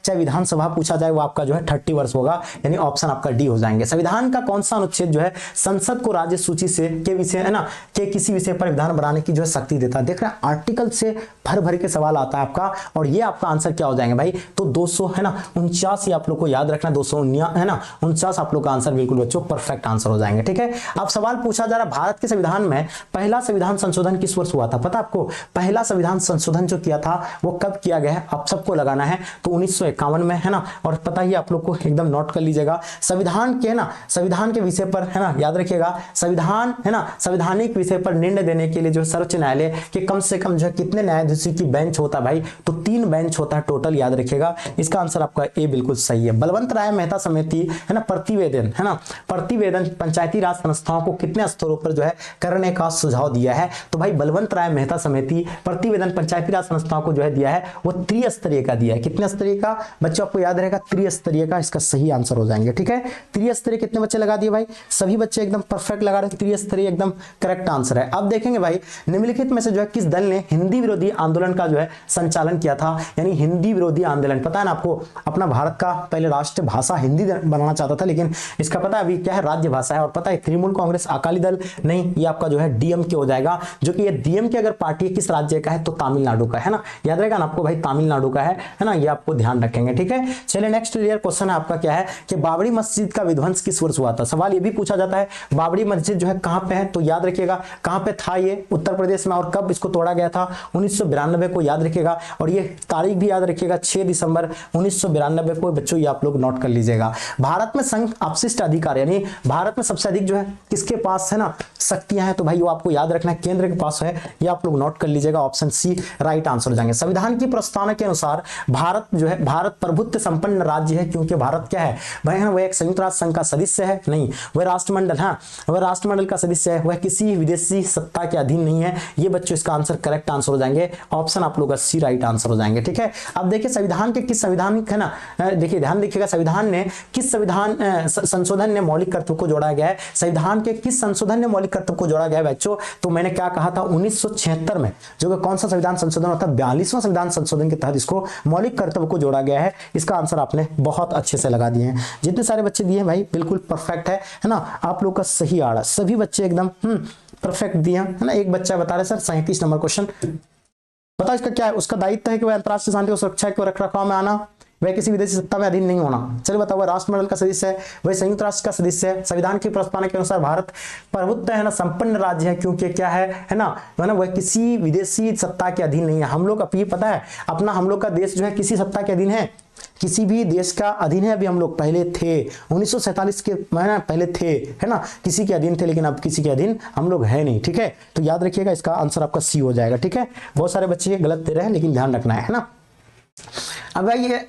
Speaker 1: चाहे विधानसभा पूछा जाए, वो आपका जो है 30 वर्ष होगा, यानी ऑप्शन आपका डी हो जाएंगे। संविधान का कौन सा अनुच्छेद जो है संसद को राज्य सूची से के विषय है ना के किसी विषय पर विधान बनाने की जो है शक्ति देता है? देख रहे हैं आर्टिकल से भर के सवाल आता है आपका, और ये आपका आंसर क्या हो जाएंगे भाई? तो 200 है ना 49, आप लोग को याद रखना 249 है ना 49 आप लोग का आंसर बिल्कुल बच्चों परफेक्ट आंसर हो जाएंगे। ठीक है, अब सवाल पूछा जा रहा भारत के संविधान में पहला संविधान संशोधन किस वर्ष हुआ था? पता आपको पहला संविधान संशोधन जो किया था वो कब किया गया है? आप सबको लगाना है, तो 1951 में है ना, और पता ही आप लोग को एकदम नोट कर लीजिएगा। संविधान के है ना, संविधान के विषय पर है ना याद रखिएगा, संविधान है ना संवैधानिक विषय पर निर्णय देने के लिए जो सर्वोच्च न्यायालय के कम से कम जो है कितने न्यायाधीशों की बेंच होता है भाई? तो 3 बेंच होता है टोटल, याद रखिएगा। इसका आंसर आपका ए बिल्कुल सही है बलवंत राय मेहता समिति है ना प्रतिवेदन, है ना प्रतिवेदन पंचायती राज संस्थाओं को कितने स्तरों पर जो है करने का सुझाव दिया है? तो भाई बलवंत राय मेहता समिति प्रतिवेदन पंचायती राज संस्थाओं को जो है दिया है वो त्रिस्तरीय का दिया है। कितने स्तरीय का बच्चों आपको याद रहेगा? त्रिस्तरीय का इसका सही आंसर हो जाएंगे। ठीक है, त्रिस्तरीय कितने बच्चे लगा दिए भाई? सभी बच्चे एकदम परफेक्ट लगा रहे, त्रिस्तरीय एकदम करेक्ट आंसर है। अब देखेंगे भाई निम्नलिखित में से जो है किस दल ने हिंदी विरोधी आंदोलन का जो है संचालन किया था? यानी हिंदी विरोधी आंदोलन, पता है ना आपको अपना भारत का पहले राष्ट्र भाषा हिंदी बनाना चाहता था, लेकिन इसका पता है अभी क्या है? राज्य भाषा है। और पता है तृणमूल कांग्रेस अकाली दल नहीं, ये आपका जो है डीएमके हो जाएगा, जो कि ये डीएमके अगर पार्टी किस राज्य का है तो तमिलनाडु का है ना, याद रहेगा ना आपको भाई तमिलनाडु का है ना, ये आपको ध्यान रखेंगे। ठीक है, चलिए नेक्स्ट क्वेश्चन है आपका क्या है कि बाबरी मस्जिद का विध्वंस किस वर्ष हुआ था? सवाल ये भी पूछा जाता है बाबरी मस्जिद जो है कहां पे है, तो याद रखिएगा कहां पे था ये? उत्तर प्रदेश में। और कब इसको तोड़ा गया था? 1992 को, याद रखिएगा। और ये तारीख भी याद रखिएगा 6 दिसंबर 1992 को। बच्चों ये आप लोग नोट कर लीजिएगा। भारत में संघ अपशिष्ट अधिकार, यानी भारत में सबसे अधिक जो है किसके पास है ना शक्तियां हैं? तो भाई वो आपको याद रखना है केंद्र के पास है, ये आप लोग नोट कर लीजिएगा। ऑप्शन सी राइट आंसर हो जाएंगे। संविधान की प्रस्तावना के अनुसार भारत जो है भारत प्रभुत्व संपन्न राज्य है, क्योंकि भारत क्या है भाई? वह एक संयुक्त राष्ट्र संघ का सदस्य है नहीं, वह राष्ट्रमंडल, हाँ वह राष्ट्रमंडल का सदस्य है, वह किसी विदेशी सत्ता के अधीन नहीं है। ये बच्चों इसका आंसर करेक्ट आंसर हो जाएंगे। ऑप्शन आप लोग का सी राइट आंसर हो जाएंगे। ठीक है, अब देखिए संविधान के किस संवैधानिक है ना, देखिए ध्यान देखिएगा संविधान ने किस संविधान संशोधन ने मौलिक कर्तव्य को जोड़ा गया है? संविधान के किस संशोधन ने मौलिक कर्तव्य को जोड़ा गया है बच्चों? तो मैंने क्या कहा था 1976 में, जो कि कौन सा संविधान संशोधन होता है? 42वां संविधान संशोधन के तहत इसको मौलिक कर्तव्य को जोड़ा गया है। इसका आंसर आपने बहुत अच्छे से लगा दिए हैं। जितने सारे बच्चे दिए भाई बिल्कुल परफेक्ट है ना, आप लोग का सही आ रहा है, सभी बच्चे एकदम परफेक्ट दिए है ना। एक बच्चा बता रहे सर 37 नंबर क्वेश्चन, बताओ इसका क्या है? उसका दायित्व है कि वह अंतरराष्ट्रीय शांति और सुरक्षा के रखरखाव में आना, वह किसी विदेशी सत्ता में अधीन नहीं होना। चलिए बताओ, वह राष्ट्रमंडल का सदस्य है, वह संयुक्त राष्ट्र का सदस्य है। संविधान की प्रस्तावना के अनुसार भारत प्रभुत्व है ना संपन्न राज्य है, क्योंकि क्या है ना वह किसी विदेशी सत्ता के अधीन नहीं है। हम लोग अब ये पता है अपना, हम लोग का देश जो है किसी सत्ता के अधीन है? किसी भी देश का अधीन है? अभी हम लोग पहले थे 1947 के पहले थे, है ना, किसी के अधीन थे, लेकिन अब किसी के अधीन हम लोग है नहीं। ठीक है, तो याद रखिएगा इसका आंसर आपका सी हो जाएगा। ठीक है, बहुत सारे बच्चे गलत दे रहे हैं, लेकिन ध्यान रखना है ना। अब ये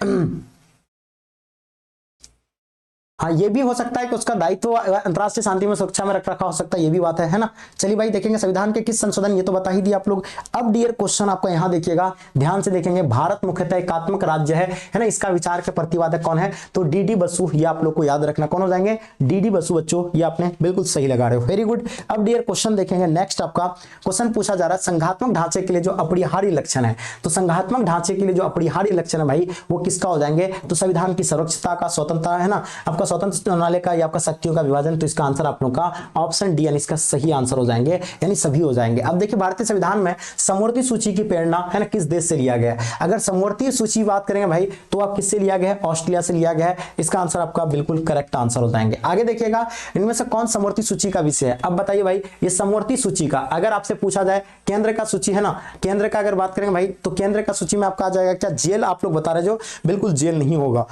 Speaker 1: हाँ ये भी हो सकता है कि उसका दायित्व अंतरराष्ट्रीय शांति में सुरक्षा में रखा हो सकता है, ये भी बात है ना। चलिए भाई देखेंगे संविधान के किस संशोधन, ये तो बता ही दिया आप लोग। अब डियर क्वेश्चन आपको यहाँ देखिएगा, ध्यान से देखेंगे। भारत मुख्यतः एकात्मक राज्य है ना, इसका विचार के प्रतिपादक कौन है? तो डी बसु, ये आप लोग को याद रखना कौन हो जाएंगे? डी बसु बच्चों, ये आपने बिल्कुल सही लगा रहे हो, वेरी गुड। अब डियर क्वेश्चन देखेंगे, नेक्स्ट आपका क्वेश्चन पूछा जा रहा है संघात्मक ढांचे के लिए जो अपरिहार्य लक्षण है। तो संघात्मक ढांचे के लिए जो अपरिहार्य लक्षण है भाई वो किसका हो जाएंगे? तो संविधान की सुरक्षितता का, स्वतंत्रता है ना, आपका स्वतंत्र प्रणाली का, या आपका शक्तियों का विभाजन। तो इसका आंसर आप लोगों का ऑप्शन डी यानी इसका सही आंसर हो जाएंगे, यानी सभी हो जाएंगे। अब देखिए भारतीय संविधान में समवर्ती सूची की प्रेरणा है ना किस देश से लिया गया है? अगर समवर्ती सूची बात करेंगे भाई तो आप किससे लिया गया है? ऑस्ट्रेलिया से लिया गया है। इसका आंसर आपका बिल्कुल करेक्ट आंसर हो जाएंगे। आगे देखिएगा इनमें से कौन समवर्ती सूची का विषय है? अब बताइए भाई ये समवर्ती सूची का अगर आपसे पूछा जाए, केंद्र का सूची है ना, केंद्र का अगर बात करेंगे भाई तो केंद्र का सूची में आपका आ जाएगा क्या? जेल। आप लोग बता रहे जो बिल्कुल जेल नहीं होगा।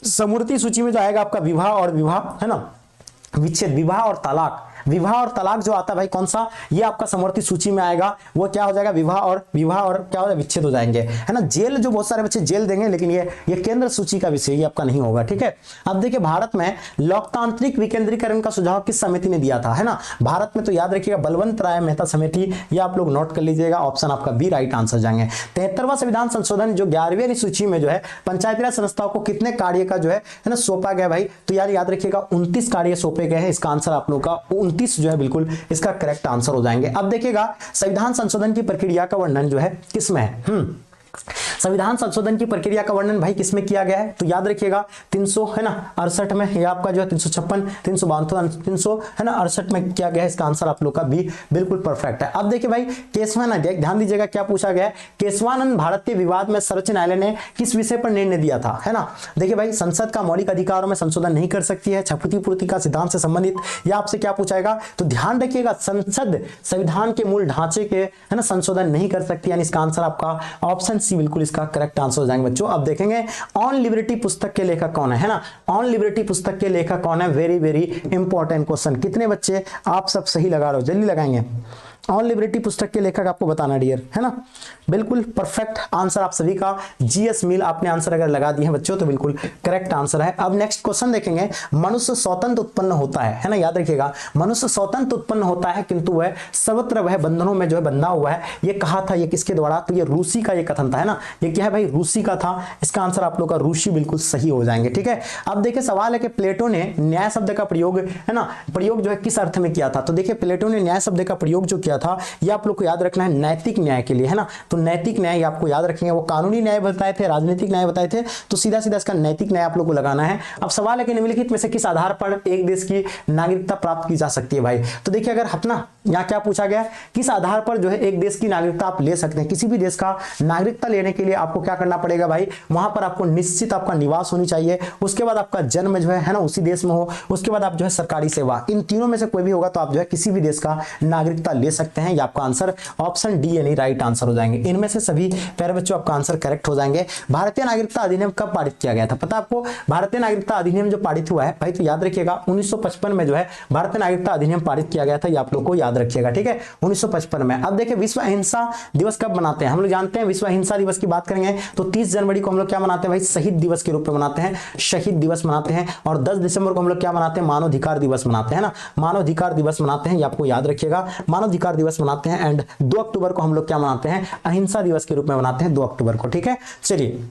Speaker 1: समवर्ती सूची में जो आएगा आपका विवाह और विवाह है ना, विच्छेद, विवाह और तलाक। विवाह और तलाक जो आता है भाई कौन सा, ये आपका समवर्ती सूची में आएगा, वो क्या हो जाएगा? विवाह और क्या हो जाएगा? विच्छेद हो जाएंगे, है ना। जेल जो बहुत सारे बच्चे जेल देंगे, लेकिन ये केंद्र सूची का विषय, ये आपका नहीं होगा। ठीक है, अब देखिए भारत में लोकतांत्रिक विकेंद्रीकरण का सुझाव किस समिति ने दिया था? है ना, भारत में तो याद रखिएगा बलवंत राय मेहता समिति, ये आप लोग नोट कर लीजिएगा। ऑप्शन आपका बी राइट आंसर जाएंगे। 73वां संविधान संशोधन जो 11वीं सूची में जो है पंचायती राज संस्थाओं को कितने कार्य का जो है ना सौंपा गया भाई? तो याद रखिएगा 29 कार्य सौंपे गए हैं। इसका आंसर आप लोग का 29 जो है बिल्कुल इसका करेक्ट आंसर हो जाएंगे। अब देखिएगा संविधान संशोधन की प्रक्रिया का वर्णन जो है किसमें है? संविधान संशोधन की प्रक्रिया का वर्णन भाई किसमें किया गया है? तो याद रखिएगा 300 है ना 68 में, या आपका जो है 356, 352, 300 है ना 68 में किया गया है। इसका आंसर आप लोग का भी बिल्कुल परफेक्ट है। अब देखिए भाई केशवानंद, ध्यान दीजिएगा क्या पूछा गया है? केशवानंद भारतीय विवाद में सर्वोच्च न्यायालय ने किस विषय पर निर्णय दिया था? है ना, देखिए भाई संसद का मौलिक अधिकारों में संशोधन नहीं कर सकती है, क्षतिपूर्ति का सिद्धांत से संबंधित, या आपसे क्या पूछाएगा? तो ध्यान रखिएगा संसद संविधान के मूल ढांचे के है ना संशोधन नहीं कर सकती, यानी इसका आंसर आपका ऑप्शन सी बिल्कुल इसका करेक्ट आंसर हो जाएंगे बच्चों। अब देखेंगे ऑन लिबर्टी पुस्तक के लेखक कौन है ना, ऑन लिबर्टी पुस्तक के लेखक कौन है? Very very important question. कितने बच्चे आप सब सही लगा रहे हो? जल्दी लगाएंगे। ऑन लिबर्टी पुस्तक के लेखक आपको बताना डियर, है ना। बिल्कुल परफेक्ट आंसर आप सभी का, जीएस मिल आपने आंसर अगर लगा दिए हैं बच्चों तो बिल्कुल करेक्ट आंसर है। अब नेक्स्ट क्वेश्चन देखेंगे, मनुष्य स्वतंत्र उत्पन्न होता है ना, याद रखिएगा मनुष्य स्वतंत्र उत्पन्न होता है किंतु वह सर्वत्र वह बंधनों में जो है बंधा हुआ है। ये कहा था, ये किसके द्वारा, तो ये रूसी का ये कथन था, है ना। ये क्या है भाई, रूसी का था। इसका आंसर आप लोग का रूसी बिल्कुल सही हो जाएंगे, ठीक है। अब देखिए सवाल है कि प्लेटो ने न्याय शब्द का प्रयोग, है ना, प्रयोग जो है किस अर्थ में किया था। तो देखिए प्लेटो ने न्याय शब्द का प्रयोग जो किया था ये आप लोग को याद रखना है नैतिक न्याय के लिए, है ना। तो नैतिक न्याय आपको याद रखेंगे, वो कानूनी न्याय बताए थे, राजनीतिक न्याय बताए थे, तो सीधा सीधा इसका नैतिक न्याय आप लोग को लगाना है। अब सवाल है कि निम्नलिखित में से किस आधार पर एक देश की नागरिकता प्राप्त की जा सकती है भाई। तो देखिए अगर अपना यहाँ क्या पूछा गया, किस आधार पर जो है एक देश की नागरिकता आप ले सकते हैं। किसी भी देश का नागरिकता लेने के लिए आपको क्या करना पड़ेगा भाई, वहां पर आपको निश्चित आपका निवास होनी चाहिए, उसके बाद आपका जन्म जो है ना उसी देश में हो, उसके बाद आप जो है सरकारी सेवा, इन तीनों में से कोई भी होगा तो आप जो है किसी भी देश का नागरिकता ले सकते हैं। ये आपका आंसर ऑप्शन डी यानी राइट आंसर हो जाएंगे। इनमें से सभी प्यारे बच्चों आपका आंसर करेक्ट हो जाएंगे। भारतीय नागरिकता अधिनियम कब पारित किया गया था, पता आपको भारतीय नागरिकता अधिनियम जो पारित हुआ है भाई, तो याद रखिएगा 1955 में जो है भारतीय नागरिकता अधिनियम पारित किया गया था। ये आप लोग को याद रखिएगा, ठीक है, 1955 में। अब देखिए विश्व अहिंसा दिवस कब मनाते हैं, हम लोग जानते हैं विश्व अहिंसा दिवस की बात करेंगे तो 30 जनवरी को हम लोग क्या मनाते हैं भाई, शहीद दिवस के रूप में मनाते हैं, शहीद दिवस मनाते हैं। और 10 दिसंबर को हम लोग क्या मनाते हैं, मानवाधिकार दिवस मनाते हैं ना, मानवाधिकार दिवस मनाते हैं। ये आपको याद रखिएगा, मानवाधिकार दिवस मनाते हैं। एंड 2 अक्टूबर को हम लोग क्या मनाते हैं, अहिंसा दिवस के रूप में मनाते हैं 2 अक्टूबर को, ठीक है। चलिए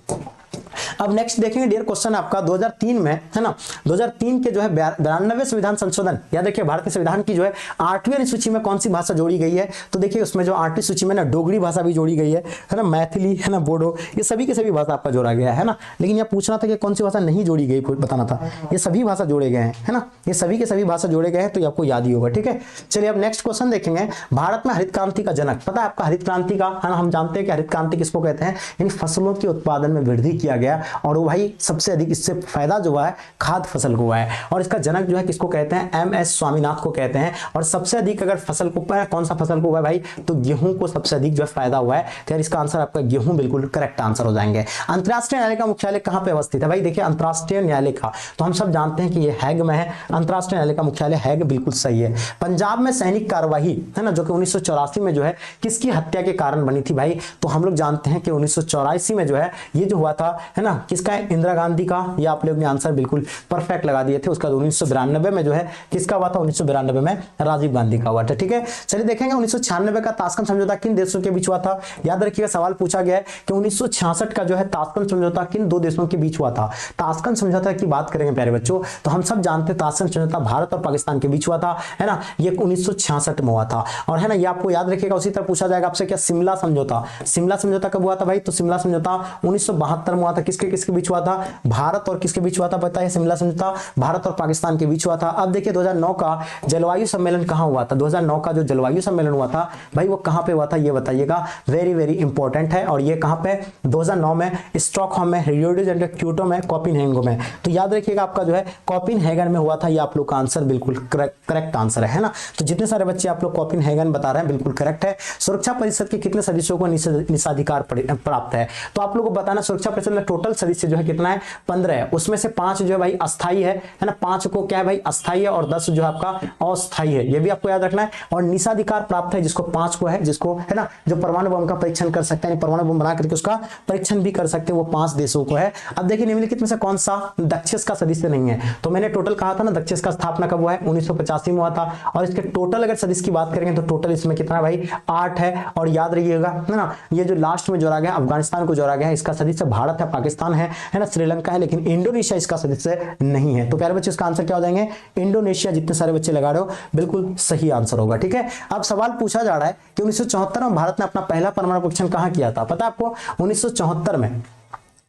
Speaker 1: अब नेक्स्ट देखेंगे डियर क्वेश्चन आपका 2003 में, है ना, 2003 के जो है 92वें संविधान संशोधन, याद रखिए भारतीय संविधान की जो है 8वीं अनुसूची में कौन सी भाषा जोड़ी गई है। तो देखिए उसमें जो 8वीं सूची में ना डोगरी भाषा भी जोड़ी गई है ना, मैथिली, है ना, बोडो, ये सभी के सभी भाषा आपका जोड़ा गया है ना। लेकिन यह पूछना था कि कौन सी भाषा नहीं जोड़ी गई, बताना था। ये सभी भाषा जोड़े गए हैं, है ना, ये सभी के सभी भाषा जोड़े गए हैं, तो ये आपको याद ही होगा, ठीक है। चलिए अब नेक्स्ट क्वेश्चन देखेंगे, भारत में हरित क्रांति का जनक, पता है आपका हरित क्रांति का, है ना, हम जानते हैं कि हरित क्रांति किसको कहते हैं, इन फसलों के उत्पादन में वृद्धि किया गया और वो भाई सबसे अधिक इससे फायदा जो हुआ है खाद्य फसल को हुआ है। और इसका जनक जो है किसको कहते हैं, एमएस स्वामीनाथन को कहते हैं। और सबसे अधिक अगर फसल को कौन सा फसल को हुआ है भाई, तो गेहूं को सबसे अधिक जो है फायदा हुआ है। तो यार इसका आंसर आपका गेहूं बिल्कुल करेक्ट आंसर हो जाएंगे। अंतर्राष्ट्रीय न्यायालय का मुख्यालय कहां पे अवस्थित है भाई, देखिए अंतर्राष्ट्रीय न्यायालय का तो हम सब जानते हैं कि ये हैग में है, अंतर्राष्ट्रीय न्यायालय का मुख्यालय हैग, बिल्कुल सही है। पंजाब में सैनिक कार्यवाही, है ना, जो कि 1984 में जो है किसकी हत्या के कारण बनी थी भाई, तो हम लोग जानते हैं कि 1984 में जो है ये जो हुआ था, है ना, किसका, इंदिरा गांधी का। ये आप लोग ने आंसर बिल्कुल परफेक्ट लगा दिए थे। उसका 1992 में जो है किसका हुआ था, 1992 में राजीव गांधी का हुआ था, ठीक है। चलिए देखेंगे 1996 का ताशकंद समझौता किन देशों के बीच हुआ था। याद रखिएगा सवाल पूछा गया है कि 1966 का जो है ताशकंद समझौता किन 2 देशों के बीच हुआ था। ताशकंद समझौता की बात करेंगे प्यारे बच्चों तो हम सब जानते हैं ताशकंद समझौता भारत और पाकिस्तान के बीच हुआ था, है ना, ये 1966 में हुआ था। और है ना ये आपको याद रखिएगा। उसी तरह पूछा जाएगा आपसे क्या शिमला समझौता, शिमला समझौता कब हुआ था भाई, तो शिमला समझौता 1972 में हुआ था। किसके किसके बीच हुआ था, भारत और किसके बीच हुआ था, पता है, शिमला समझौता भारत और पाकिस्तान के बीच हुआ था। अब देखिए 2009 का जलवायु सम्मेलन कहां हुआ था, 2009 का जो जलवायु सम्मेलन हुआ था भाई वो कहां पे हुआ था, ये बताइएगा, वेरी वेरी इंपॉर्टेंट है। और ये कहां पे, 2009 में स्टॉकहोम में, रियो डी जेनेरो, क्योटो में, कोपेनहेगन में। तो याद रखिएगा आपका जो है कोपेनहेगन में हुआ था। ये आप लोग का आंसर बिल्कुल करेक्ट आंसर है ना। तो जितने सारे बच्चे आप लोग कोपेनहेगन बता रहे हैं बिल्कुल करेक्ट है। सुरक्षा परिषद के कितने सदस्यों को निषेधाधिकार प्राप्त है, तो आप लोग को बताना सुरक्षा परिषद में टोटल सदस्य जो है कितना है, 15 है। उसमें से 5 जो है भाई अस्थाई है ना, 5 को क्या है भाई अस्थाई है, और 10 जो है आपका अस्थाई है, ये भी आपको याद रखना है। और निषेधाधिकार प्राप्त है जिसको 5 को है, जिसको है ना जो परमाणु बम का परीक्षण कर सकते हैं, परमाणु बम बना करके उसका परीक्षण भी कर सकते हैं, वो 5 देशों को है। अब देखिए निम्नलिखित में से कौन सा दक्षिस का सदस्य नहीं है, तो मैंने टोटल कहा था ना दक्षिस का स्थापना कब हुआ है, 1985 में हुआ था। और इसके टोटल अगर सदस्य की बात करेंगे तो टोटल इसमें कितना भाई 8 है। और याद रखिएगा है ना, ये जो लास्ट में जोड़ा गया अफगानिस्तान को जोड़ा गया है, इसका सदस्य भारत है, पाकिस्तान है ना, श्रीलंका है, लेकिन इंडोनेशिया इसका सदस्य नहीं है। तो प्यारे बच्चे इसका आंसर क्या हो जाएंगे, इंडोनेशिया। जितने सारे बच्चे लगा रहे हो बिल्कुल सही आंसर होगा, ठीक है। अब सवाल पूछा जा रहा है कि 1974 में भारत ने अपना पहला परमाणु परीक्षण कहां किया था, पता है आपको, 1974 में।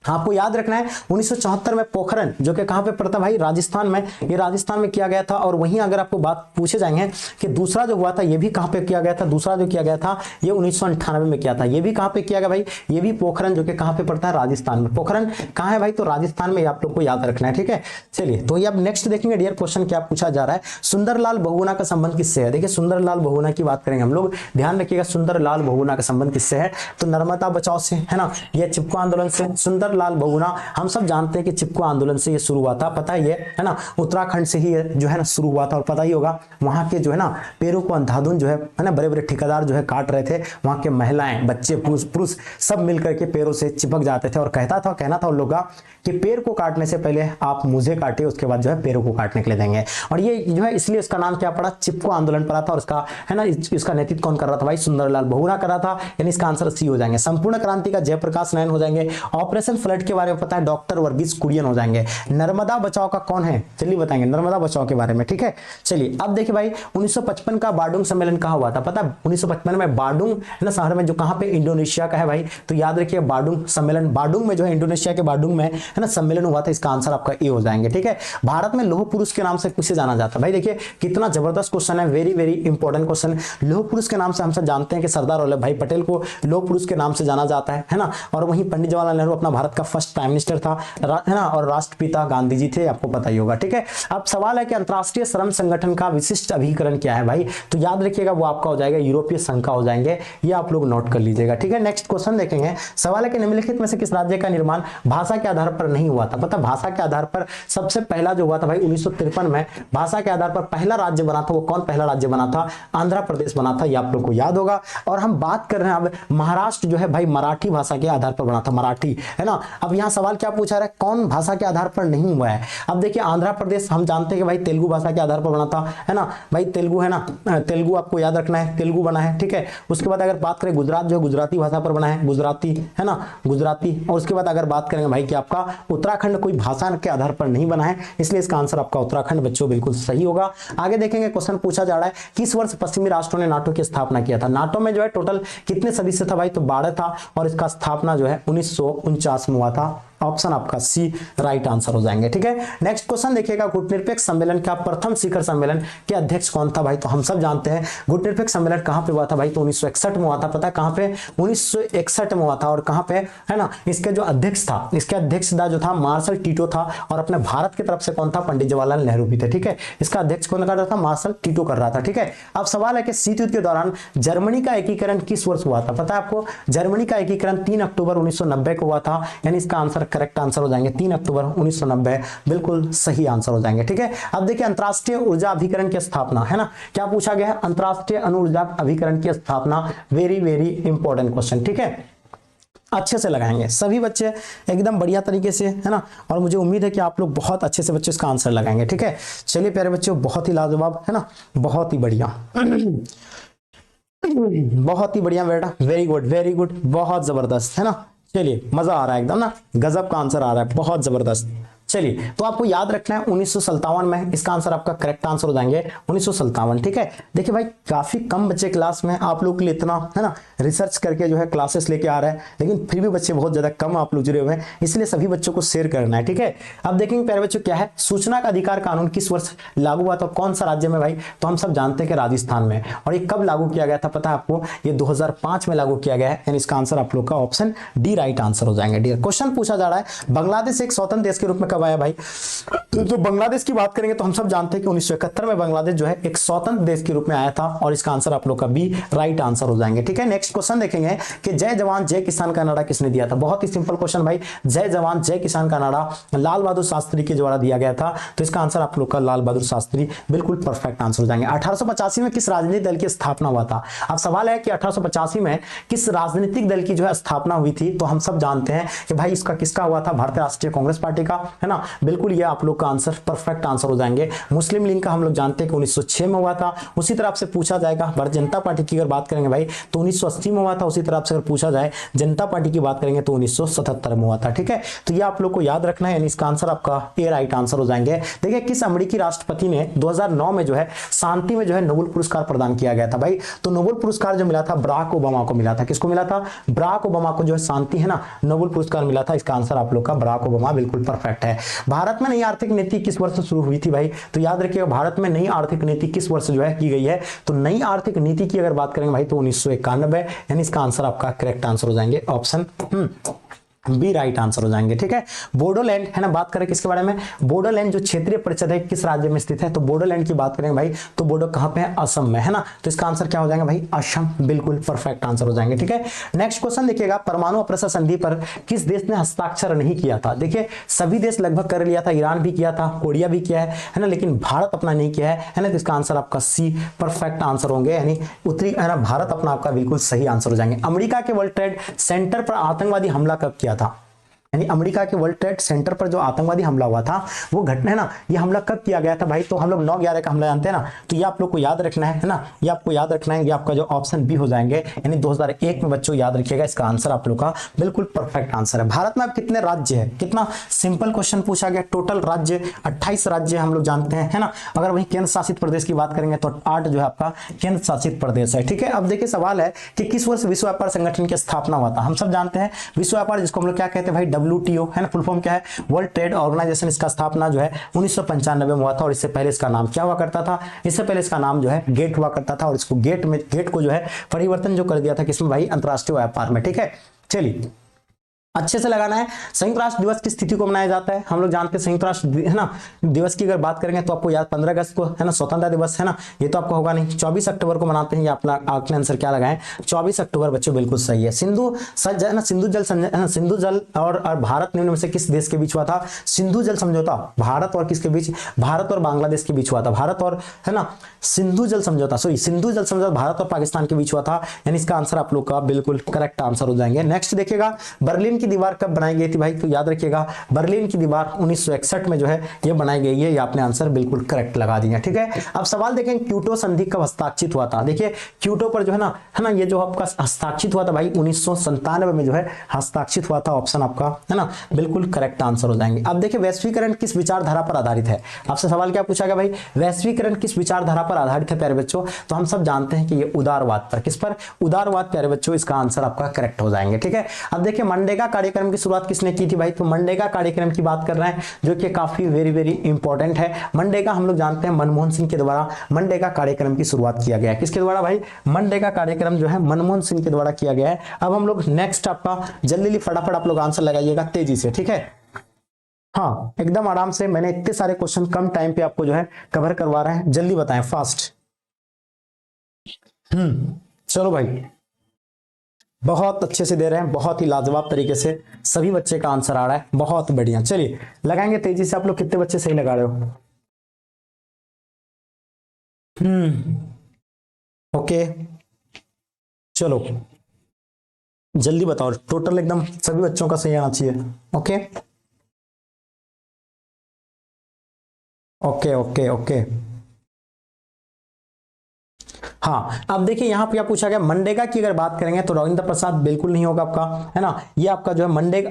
Speaker 1: आपको याद रखना है 1974 में पोखरण जो कि कहां पे पड़ता भाई, राजस्थान में, ये राजस्थान में किया गया था। और वहीं अगर आपको बात पूछे जाएंगे कि दूसरा जो हुआ था ये भी कहां पे किया गया था, दूसरा जो किया गया था ये 1998 में किया था, ये भी कहां पे किया गया भाई, ये भी पोखरण जो कि कहां पे पड़ता है, राजस्थान में। पोखरण कहां है भाई, तो राजस्थान में, आप लोग को याद रखना है, ठीक है। चलिए तो ये अब नेक्स्ट देखेंगे डियर क्वेश्चन क्या पूछा जा रहा है, सुंदरलाल बहुगुणा का संबंध किससे है। देखिए सुंदरलाल बहुगुणा की बात करेंगे हम लोग, ध्यान रखिएगा सुंदरलाल बहुगुणा का संबंध किससे है, तो नर्मदा बचाओ से, है ना, यह चिपको आंदोलन से। सुंदर सुंदरलाल बहुगुणा, हम सब जानते हैं कि चिपको आंदोलन से ये शुरू हुआ था, पता ही है ना, उत्तराखंड से ही जो है ना शुरू हुआ था, और पता ही होगा वहां के जो है ना पेड़ों को अंधाधुंध जो है ना बड़े बड़े ठेकेदार जो है काट रहे थे, वहां के महिलाएं, बच्चे, पुरुष सब मिलकर के पेड़ों से चिपक जाते थे, और कहना था उन लोगों का कि पेड़ को काटने से पहले आप मुझे काटिए, उसके बाद जो है पेड़ों को काटने के लिए देंगे। और ये जो है इसलिए इसका नाम क्या पड़ा, चिपको आंदोलन पड़ा था, और इसका है ना इसका नेतृत्व कौन कर रहा था भाई, सुंदरलाल बहुगुणा कर रहा था, यानी इसका आंसर सी हो जाएंगे। संपूर्ण क्रांति का जयप्रकाश नारायण हो जाएंगे। ऑपरेशन फ्लड के बारे में पता है डॉक्टर वर्गीस कुरियन हो जाएंगे। नर्मदा बचाओ का कौन है, चलिए बताएंगे नर्मदा बचाओ के बारे में, ठीक है। चलिए अब देखिए भाई 1955 का बार्डुंग सम्मेलन कहां हुआ था, पता है 1955 में बार्डुंग है ना शहर में, जो कहां पे, इंडोनेशिया का है भाई, तो याद रखिए बार्डुंग सम्मेलन, बार्डुंग में जो है इंडोनेशिया के बार्डुंग में है ना सम्मेलन हुआ था, इसका आंसर आपका ए हो जाएंगे, ठीक है। भारत में लौह पुरुष के नाम से किसे जाना जाता है, भाई देखिए कितना जबरदस्त क्वेश्चन है, वेरी वेरी इंपॉर्टेंट क्वेश्चन। लौह पुरुष के नाम से हम सब जानते हैं कि सरदार वल्लभ भाई पटेल को लौह पुरुष के नाम से जाना जाता है ना, और वहीं पंडित जवाहरलाल नेहरू अपना भारत का फर्स्ट प्राइम मिनिस्टर था, है ना, और राष्ट्रपिता गांधी जी थे, आपको पता ही होगा, ठीक है। अब सवाल है कि अंतरराष्ट्रीय श्रम संगठन का विशिष्ट अभिकरण क्या है भाई, तो याद रखिएगा वो आपका हो जाएगा यूरोपीय संघ का हो जाएंगे, ये आप लोग नोट कर लीजिएगा, ठीक है। नेक्स्ट क्वेश्चन देखेंगे। सवाल है कि निम्नलिखित में से किस राज्य का निर्माण भाषा के आधार पर नहीं हुआ था, पता भाषा के आधार पर सबसे पहला जो हुआ था भाई 1953 में भाषा के आधार पर पहला राज्य बना था, वो कौन पहला राज्य बना था, आंध्र प्रदेश बना था, ये आप लोग को याद होगा। और हम बात कर रहे हैं अब महाराष्ट्र जो है भाई मराठी भाषा के आधार पर बना था, मराठी, है ना। अब यहाँ सवाल क्या पूछा रहा है, कौन भाषा के आधार पर नहीं हुआ है। अब देखिए आंध्र प्रदेश हम जानते हैं कि भाई तेलुगु भाषा के आधार पर बना था, है ना भाई, तेलुगु है ना, तेलुगु आपको याद रखना है, तेलुगु बना है, ठीक है। उसके बाद अगर बात करें गुजरात जो गुजराती भाषा पर बना है, गुजराती, है ना, गुजराती। और उसके बाद अगर बात करेंगे भाई कि आपका उत्तराखंड कोई भाषा के आधार पर नहीं बना है, इसलिए इसका आंसर आपका उत्तराखंड बच्चों बिल्कुल सही होगा। आगे देखेंगे क्वेश्चन पूछा जा रहा है किस वर्ष पश्चिमी राष्ट्रों ने नाटो की स्थापना किया था। नाटो में जो है टोटल कितने सदस्य था भाई, तो 12 था, और इसका स्थापना जो है 1949 में हुआ था। ऑप्शन आपका सी राइट आंसर हो जाएंगे, ठीक है। नेक्स्ट क्वेश्चन देखिएगा, गुटनिरपेक्ष सम्मेलन का प्रथम शिखर सम्मेलन के अध्यक्ष कौन था भाई, तो हम सब जानते हैं गुटनिरपेक्ष सम्मेलन कहां पे हुआ था भाई, तो 1961 में हुआ था, पता है कहां पे, 1961 में हुआ था, और कहां पे, है ना, इसके जो अध्यक्ष था, इसके अध्यक्ष जो था मार्शल टीटो था, और अपने भारत की तरफ से कौन था, पंडित जवाहरलाल नेहरू भी थे, ठीक है। इसका अध्यक्ष कौन कर रहा था, मार्शल टीटो कर रहा था, ठीक है। अब सवाल है कि शीत युद्ध के दौरान जर्मनी का एकीकरण किस वर्ष हुआ था, पता है आपको, जर्मनी का एकीकरण 3 अक्टूबर 1990 को हुआ था, यानी इसका आंसर करेक्ट आंसर हो जाएंगे 3 अक्टूबर 1990, बिल्कुल सही आंसर हो जाएंगे, ठीक है। अब देखिए अंतरराष्ट्रीय ऊर्जा अभिकरण की स्थापना, है ना, क्या पूछा गया है, अंतरराष्ट्रीय अणु ऊर्जा अभिकरण की स्थापना, वेरी वेरी इंपॉर्टेंट क्वेश्चन, ठीक है। अच्छे से लगाएंगे सभी बच्चे एकदम बढ़िया तरीके से, है ना, और मुझे उम्मीद है कि आप लोग बहुत अच्छे से बच्चे इसका आंसर लगाएंगे, ठीक है। चलिए प्यारे बच्चों, बहुत ही लाजवाब, है ना, बहुत ही बढ़िया बहुत ही बढ़िया बेटा, वेरी गुड, बहुत जबरदस्त, है ना। चलिए मजा आ रहा है एकदम ना, गजब का आंसर आ रहा है, बहुत जबरदस्त। चलिए तो आपको याद रखना है 1957 में, इसका आंसर आपका करेक्ट आंसर हो जाएंगे 1957, ठीक है। देखिए भाई काफी कम बच्चे क्लास में, आप लोग के लिए इतना, है ना, रिसर्च करके जो है क्लासेस लेके आ रहे हैं, लेकिन फिर भी बच्चे बहुत ज्यादा कम आप लोग जुड़े हुए हैं, इसलिए सभी बच्चों को शेयर करना है, ठीक है। अब देखेंगे प्यारे बच्चों क्या है, सूचना का अधिकार कानून किस वर्ष लागू हुआ था, कौन सा राज्य में भाई, तो हम सब जानते हैं कि राजस्थान में। और ये कब लागू किया गया था पता है आपको, ये 2005 में लागू किया गया है, यानी इसका आंसर आप लोग का ऑप्शन डी राइट आंसर हो जाएंगे। डियर क्वेश्चन पूछा जा रहा है बांग्लादेश एक स्वतंत्र देश के रूप में कब आया भाई, तो बांग्लादेश की बात करेंगे तो हम सब जानते हैं कि 1971 में बांग्लादेश जो है एक स्वतंत्र देश के रूप में आया था, और इसका आंसर आप लोग का बी राइट आंसर हो जाएंगे, ठीक है। नेक्स्ट क्वेश्चन देखेंगे कि जय जवान जय किसान का नारा किसने दिया था, बहुत ही सिंपल क्वेश्चन भाई, जय जवान जय किसान का नारा लाल बहादुर शास्त्री के द्वारा दिया गया था, तो इसका आंसर आप लोग का लाल बहादुर शास्त्री, बिल्कुल परफेक्ट आंसर हो जाएंगे। 1885 में किस राजनीतिक दल की स्थापना हुआ था, अब सवाल है कि 1885 में किस राजनीतिक दल की जो है स्थापना हुई थी, तो हम सब जानते हैं कि भाई इसका किसका हुआ था, भारतीय राष्ट्रीय कांग्रेस पार्टी का, है ना, बिल्कुल ये आप लोग का आंसर परफेक्ट आंसर हो जाएंगे। मुस्लिम लीग का हम लोग जानते हैं कि 1906 में हुआ था। उसी तरह से पूछा जाएगा भारतीय जनता पार्टी की अगर बात करेंगे भाई तो 1980 में हुआ था। उसी तरह से अगर पूछा जाए जनता पार्टी की बात करेंगे तो 1977 में हुआ था, ठीक है। तो ये आप लोग को याद रखना है, यानी इसका आंसर आपका ए राइट आंसर हो जाएंगे। देखिए किस अमेरिकी राष्ट्रपति ने 2009 में जो है शांति में जो है नोबेल पुरस्कार प्रदान किया गया था भाई, तो नोबेल पुरस्कार जो मिला था बराक ओबामा को मिला था। किसको मिला था, बराक ओबामा को जो है शांति है ना नोबेल पुरस्कार मिला था। इसका आंसर आप लोग का बराक ओबामा, बिल्कुल परफेक्ट है। भारत में नई आर्थिक नीति किस वर्ष शुरू हुई थी भाई, तो याद रखिएगा भारत में नई आर्थिक नीति किस वर्ष जो है की गई है, तो नई आर्थिक नीति की अगर बात करेंगे भाई तो 1991, यानी इसका आंसर आपका करेक्ट आंसर हो जाएंगे ऑप्शन बी राइट आंसर हो जाएंगे। ठीक है, बोडोलैंड है ना, बात करें किसके बारे में, बोडोलैंड जो क्षेत्रीय परिषद है किस राज्य में स्थित है, तो बोडोलैंड की बात करेंगे भाई तो बोडो कहां पे है, असम में है ना, तो इसका आंसर क्या हो जाएगा भाई, असम, बिल्कुल परफेक्ट आंसर हो जाएंगे। ठीक है, नेक्स्ट क्वेश्चन देखिएगा, परमाणु अप्रसार संधि पर किस देश ने हस्ताक्षर नहीं किया था। देखिए सभी देश लगभग कर लिया था, ईरान भी किया था, कोरिया भी किया है ना, लेकिन भारत अपना नहीं किया है ना, तो इसका आंसर आपका सी परफेक्ट आंसर होंगे, यानी उत्तरी है ना भारत अपना आपका बिल्कुल सही आंसर हो जाएंगे। अमेरिका के वर्ल्ड ट्रेड सेंटर पर आतंकवादी हमला कब किया था, यानी अमेरिका के वर्ल्ड ट्रेड सेंटर पर जो आतंकवादी हमला हुआ था वो घटना है ना, ये हमला कब किया गया था भाई, तो हम लोग 9/11 का हमला जानते हैं ना, तो ये आप लोग को याद रखना है ना, ये आपको याद रखना है, ये आपका जो ऑप्शन बी हो जाएंगे, यानी 2001 में बच्चों याद रखिएगा, इसका आंसर आप लोग का बिल्कुल परफेक्ट आंसर है। भारत में अब कितने राज्य है, कितना सिंपल क्वेश्चन पूछा गया, टोटल राज्य 28 राज्य हम लोग जानते हैं है ना, अगर वही केंद्र शासित प्रदेश की बात करेंगे तो 8 जो है आपका केंद्र शासित प्रदेश है। ठीक है, अब देखिए सवाल है कि किस वर्ष विश्व व्यापार संगठन की स्थापना हुआ था। हम सब जानते हैं विश्व व्यापार जिसको हम लोग क्या कहते हैं भाई, WTO है ना, फुल फॉर्म क्या है, वर्ल्ड ट्रेड ऑर्गेनाइजेशन, इसका स्थापना जो है 1995 में हुआ था, और इससे पहले इसका नाम क्या हुआ करता था, इससे पहले इसका नाम जो है गेट हुआ करता था, और इसको गेट को जो है परिवर्तन जो कर दिया था किसमें भाई, अंतरराष्ट्रीय व्यापार में। ठीक है, चलिए अच्छे से लगाना है। संयुक्त राष्ट्र दिवस की तिथि को मनाया जाता है, हम लोग जानते हैं संयुक्त राष्ट्र है ना दिवस की अगर बात करेंगे तो आपको याद 15 अगस्त को है ना स्वतंत्रता दिवस है ना, ये तो आपको होगा नहीं, 24 अक्टूबर को मनाते हैं, ये अपना आपने आंसर क्या लगाएं, 24 अक्टूबर बच्चों बिल्कुल सही है। सिंधु जल और भारत निम्न में से किस देश के बीच हुआ था, सिंधु जल समझौता भारत और किसके बीच, भारत और बांग्लादेश के बीच हुआ था, भारत और है ना सिंधु जल समझौता भारत और पाकिस्तान के बीच हुआ था, यानी इसका आंसर आप लोग का बिल्कुल करेक्ट आंसर हो जाएंगे। नेक्स्ट देखिएगा, बर्लिन की दीवार कब बनाई गई थी भाई, तो याद रखिएगा बर्लिन की दीवार 1961 में जो है ये बनाई गई है, ये आपने आंसर बिल्कुल करेक्ट लगा दिया। ठीक है, अब सवाल देखें क्योटो संधि कब हस्ताक्षरित हुआ था। देखिए क्योटो पर जो है ना ये जो आपका हस्ताक्षरित हुआ था भाई 1997 में जो है हस्ताक्षरित हुआ था, ऑप्शन आपका है ना बिल्कुल करेक्ट आंसर हो जाएंगे। अब देखिए वैश्वीकरण किस विचारधारा पर आधारित है, आपसे सवाल क्या पूछा गया भाई, वैश्वीकरण किस विचारधारा पर आधारित है प्यारे बच्चों, तो हम सब जानते हैं कि ये उदारवाद पर, किस पर, उदारवाद प्यारे बच्चों, इसका आंसर आपका करेक्ट हो जाएंगे। ठीक है, अब देखिए मनरेगा कार्यक्रम की शुरुआत किसने की थी भाई, तो मनरेगा कार्यक्रम की बात कर रहे हैं जो कि काफी वेरी इंपॉर्टेंट है। मनरेगा हम लोग जानते हैं मनमोहन सिंह के द्वारा मनरेगा कार्यक्रम की शुरुआत किया गया है, किसके द्वारा भाई, मनरेगा कार्यक्रम जो है मनमोहन सिंह के द्वारा किया गया है। अब हम लोग नेक्स्ट आपका जल्दी फटाफट आप लोग आंसर लगाइएगा तेजी से। ठीक है, हाँ एकदम आराम से, मैंने इतने सारे क्वेश्चन कम टाइम पे आपको जो है कवर करवा रहे हैं, जल्दी बताएं फास्ट। चलो भाई बहुत अच्छे से दे रहे हैं, बहुत ही लाजवाब तरीके से सभी बच्चे का आंसर आ रहा है, बहुत बढ़िया। चलिए लगाएंगे तेजी से, आप लोग कितने बच्चे सही लगा रहे हो, ओके चलो जल्दी बताओ, टोटल एकदम सभी बच्चों का सही आना चाहिए। ओके ओके ओके ओके हाँ, अब देखिए यहाँ पे क्या पूछा गया, मनरेगा की अगर बात करेंगे तो राजेंद्र प्रसाद बिल्कुल नहीं होगा आपका, है ना, ये आपका जो है मनरेगा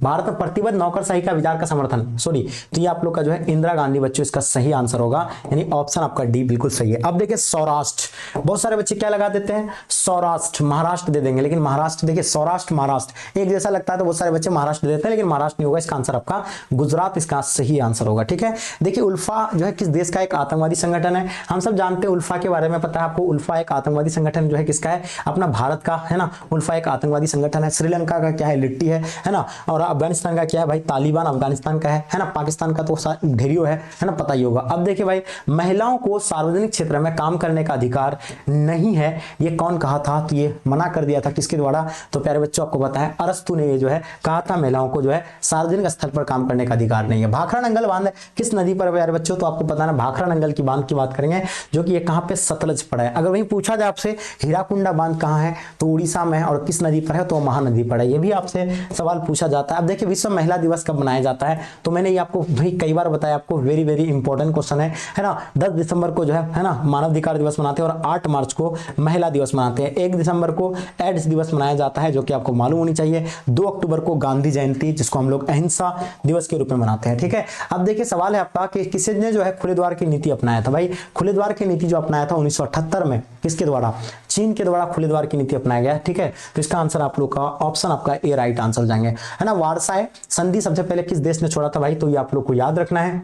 Speaker 1: भारत में प्रतिबद्ध नौकरशाही का विचार का समर्थन, तो ये आप लोग का जो है इंदिरा गांधी बच्चों, इसका सही आंसर होगा, यानी ऑप्शन आपका डी बिल्कुल सही है। अब देखिए सौराष्ट्र, बहुत सारे बच्चे क्या लगा देते हैं, सौराष्ट्र, महाराष्ट्र दे देंगे, लेकिन महाराष्ट्र देखिए सौराष्ट्र महाराष्ट्र एक जैसा लगता है तो बहुत सारे बच्चे महाराष्ट्र देते हैं, लेकिन महाराष्ट्र नहीं होगा, इसका आंसर आपका गुजरात इसका सही आंसर होगा। ठीक है, देखिए उल्फा जो है किस देश का एक आतंकवादी संगठन है, हम सब जानते हैं उल्फा के बारे में पता है आपको, उल्फा एक आतंकवादी संगठन जो है किसका है, अपना भारत का है ना, उल्फा एक आतंकवादी संगठन है। श्रीलंका का क्या है, लिट्टी है ना, और अफगानिस्तान का क्या है भाई, तालिबान अफगानिस्तान का है ना, पाकिस्तान का तो ढेरियो है ना, पता ही होगा। अब देखिए भाई महिलाओं को सार्वजनिक क्षेत्र में काम करने का अधिकार नहीं है, ये कौन कहा था, तो ये मना कर दिया था किसके द्वारा, तो प्यारे बच्चों आपको पता है अरस्तु ने ये जो है कहा था महिलाओं को जो है सार्वजनिक स्थल पर काम करने का अधिकार नहीं है। भाखड़ा नंगल बांध किस नदी पर प्यारे बच्चों, तो आपको पता है भाखड़ा नंगल की बांध की बात करेंगे जो कि ये कहां पे सतलज पड़ा है। अगर वही पूछा जाए आपसे हीराकुंडा बांध कहां है, तो उड़ीसा में है, और किस नदी पर है, तो महानदी पर है, ये भी आपसे सवाल पूछा जाता है। अब देखिए विश्व महिला दिवस कब मनाया जाता है, तो मैंने ये आपको भाई कई बार बताया, आपको वेरी इंपॉर्टेंट क्वेश्चन है ना। 10 दिसंबर को जो है ना मानव अधिकार दिवस मनाते हैं, और 8 मार्च को महिला दिवस मनाते हैं। 1 दिसंबर को एड्स दिवस मनाया जाता है जो कि आपको मालूम होनी चाहिए। 2 अक्टूबर को गांधी जयंती जिसको हम लोग अहिंसा दिवस के रूप में मनाते हैं। ठीक है, अब देखिए सवाल है आपका कि किसने जो है खुले द्वार की नीति अपनाया था, भाई खुले द्वार की नीति जो अपनाया था 1978 में, किसके द्वारा, चीन के द्वारा खुले द्वार की नीति अपनाया गया। ठीक है, तो इसका आंसर आप लोग का ऑप्शन आपका ए राइट आंसर जाएंगे, है ना। वारसाई संधि सबसे पहले किस देश ने छोड़ा था भाई, तो ये आप लोग को याद रखना है,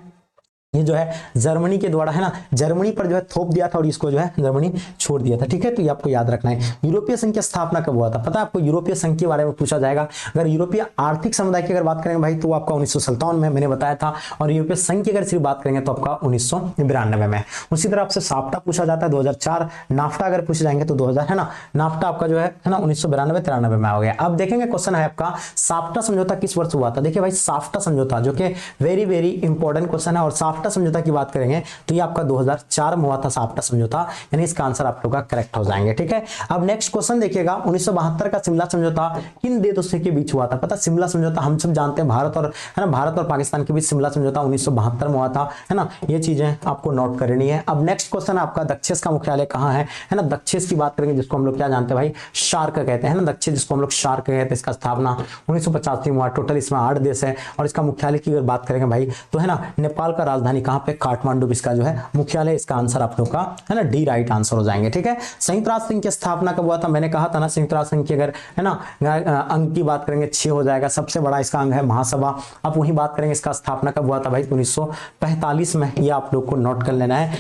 Speaker 1: ये जो है जर्मनी के द्वारा है ना, जर्मनी पर जो है थोप दिया था और इसको जो है जर्मनी छोड़ दिया था। ठीक है, तो ये आपको याद रखना है। यूरोपीय संघ की स्थापना कब हुआ था? पता है आपको यूरोपीय संघ के बारे में पूछा जाएगा। अगर यूरोपीय आर्थिक समुदाय की अगर बात करेंगे भाई तो आपका 1957 में मैंने बताया था, और यूरोपीय संघ की अगर सिर्फ बात करेंगे तो आपका 1992 में। उसी तरह आपसे साफ्टा पूछा जाता है 2004, नाफ्टा अगर पूछ जाएंगे तो 2000 है ना, नाफ्टा आपका जो है ना 1992-93 में हो गया। अब देखेंगे क्वेश्चन है आपका साफ्टा समझौता किस वर्ष हुआ था? देखिए भाई साफ्टा समझौता जो कि वेरी वेरी इंपॉर्टेंट क्वेश्चन है, और साफ्टा समझौता की बात करेंगे तो ये आपका 2004 में हुआ था साफ्टा समझौता, यानी इसका आंसर आप लोग का करेक्ट हो जाएंगे। ठीक है, अब नेक्स्ट क्वेश्चन देखिएगा 1972 का शिमला समझौता किन देशों के बीच हुआ था? पता शिमला समझौता हम सब जानते हैं भारत और है ना, भारत और पाकिस्तान के बीच शिमला समझौता 1972 में हुआ था, है ना, ये चीजें आपको नोट करनी है। अब नेक्स्ट क्वेश्चन आपका दक्षेस का मुख्यालय कहां है ना, दक्षेस की बात करेंगे जिसको हम लोग क्या जानते हैं भाई, शार्क कहते हैं ना, दक्षेस जिसको हम लोग शार्क कहते हैं, इसका स्थापना 1985 में हुआ। टोटल इसमें 8 देश है, और इसका मुख्यालय की अगर बात करेंगे भाई तो है ना नेपाल का राजधानी कहां पे, काठमांडू इसका जो है मुख्यालय। इसका आंसर आप लोग का है ना डी राइट आंसर हो जाएंगे। ठीक है, संयुक्त राष्ट्र संघ की स्थापना कब हुआ था? मैंने कहा था ना संयुक्त राष्ट्र संघ की अगर है ना अंग की बात करेंगे 6 हो जाएगा। सबसे बड़ा इसका अंग है महासभा। अब वही बात करेंगे इसका स्थापना कब हुआ था भाई, 1945 में। ये आप लोग को नोट कर लेना है।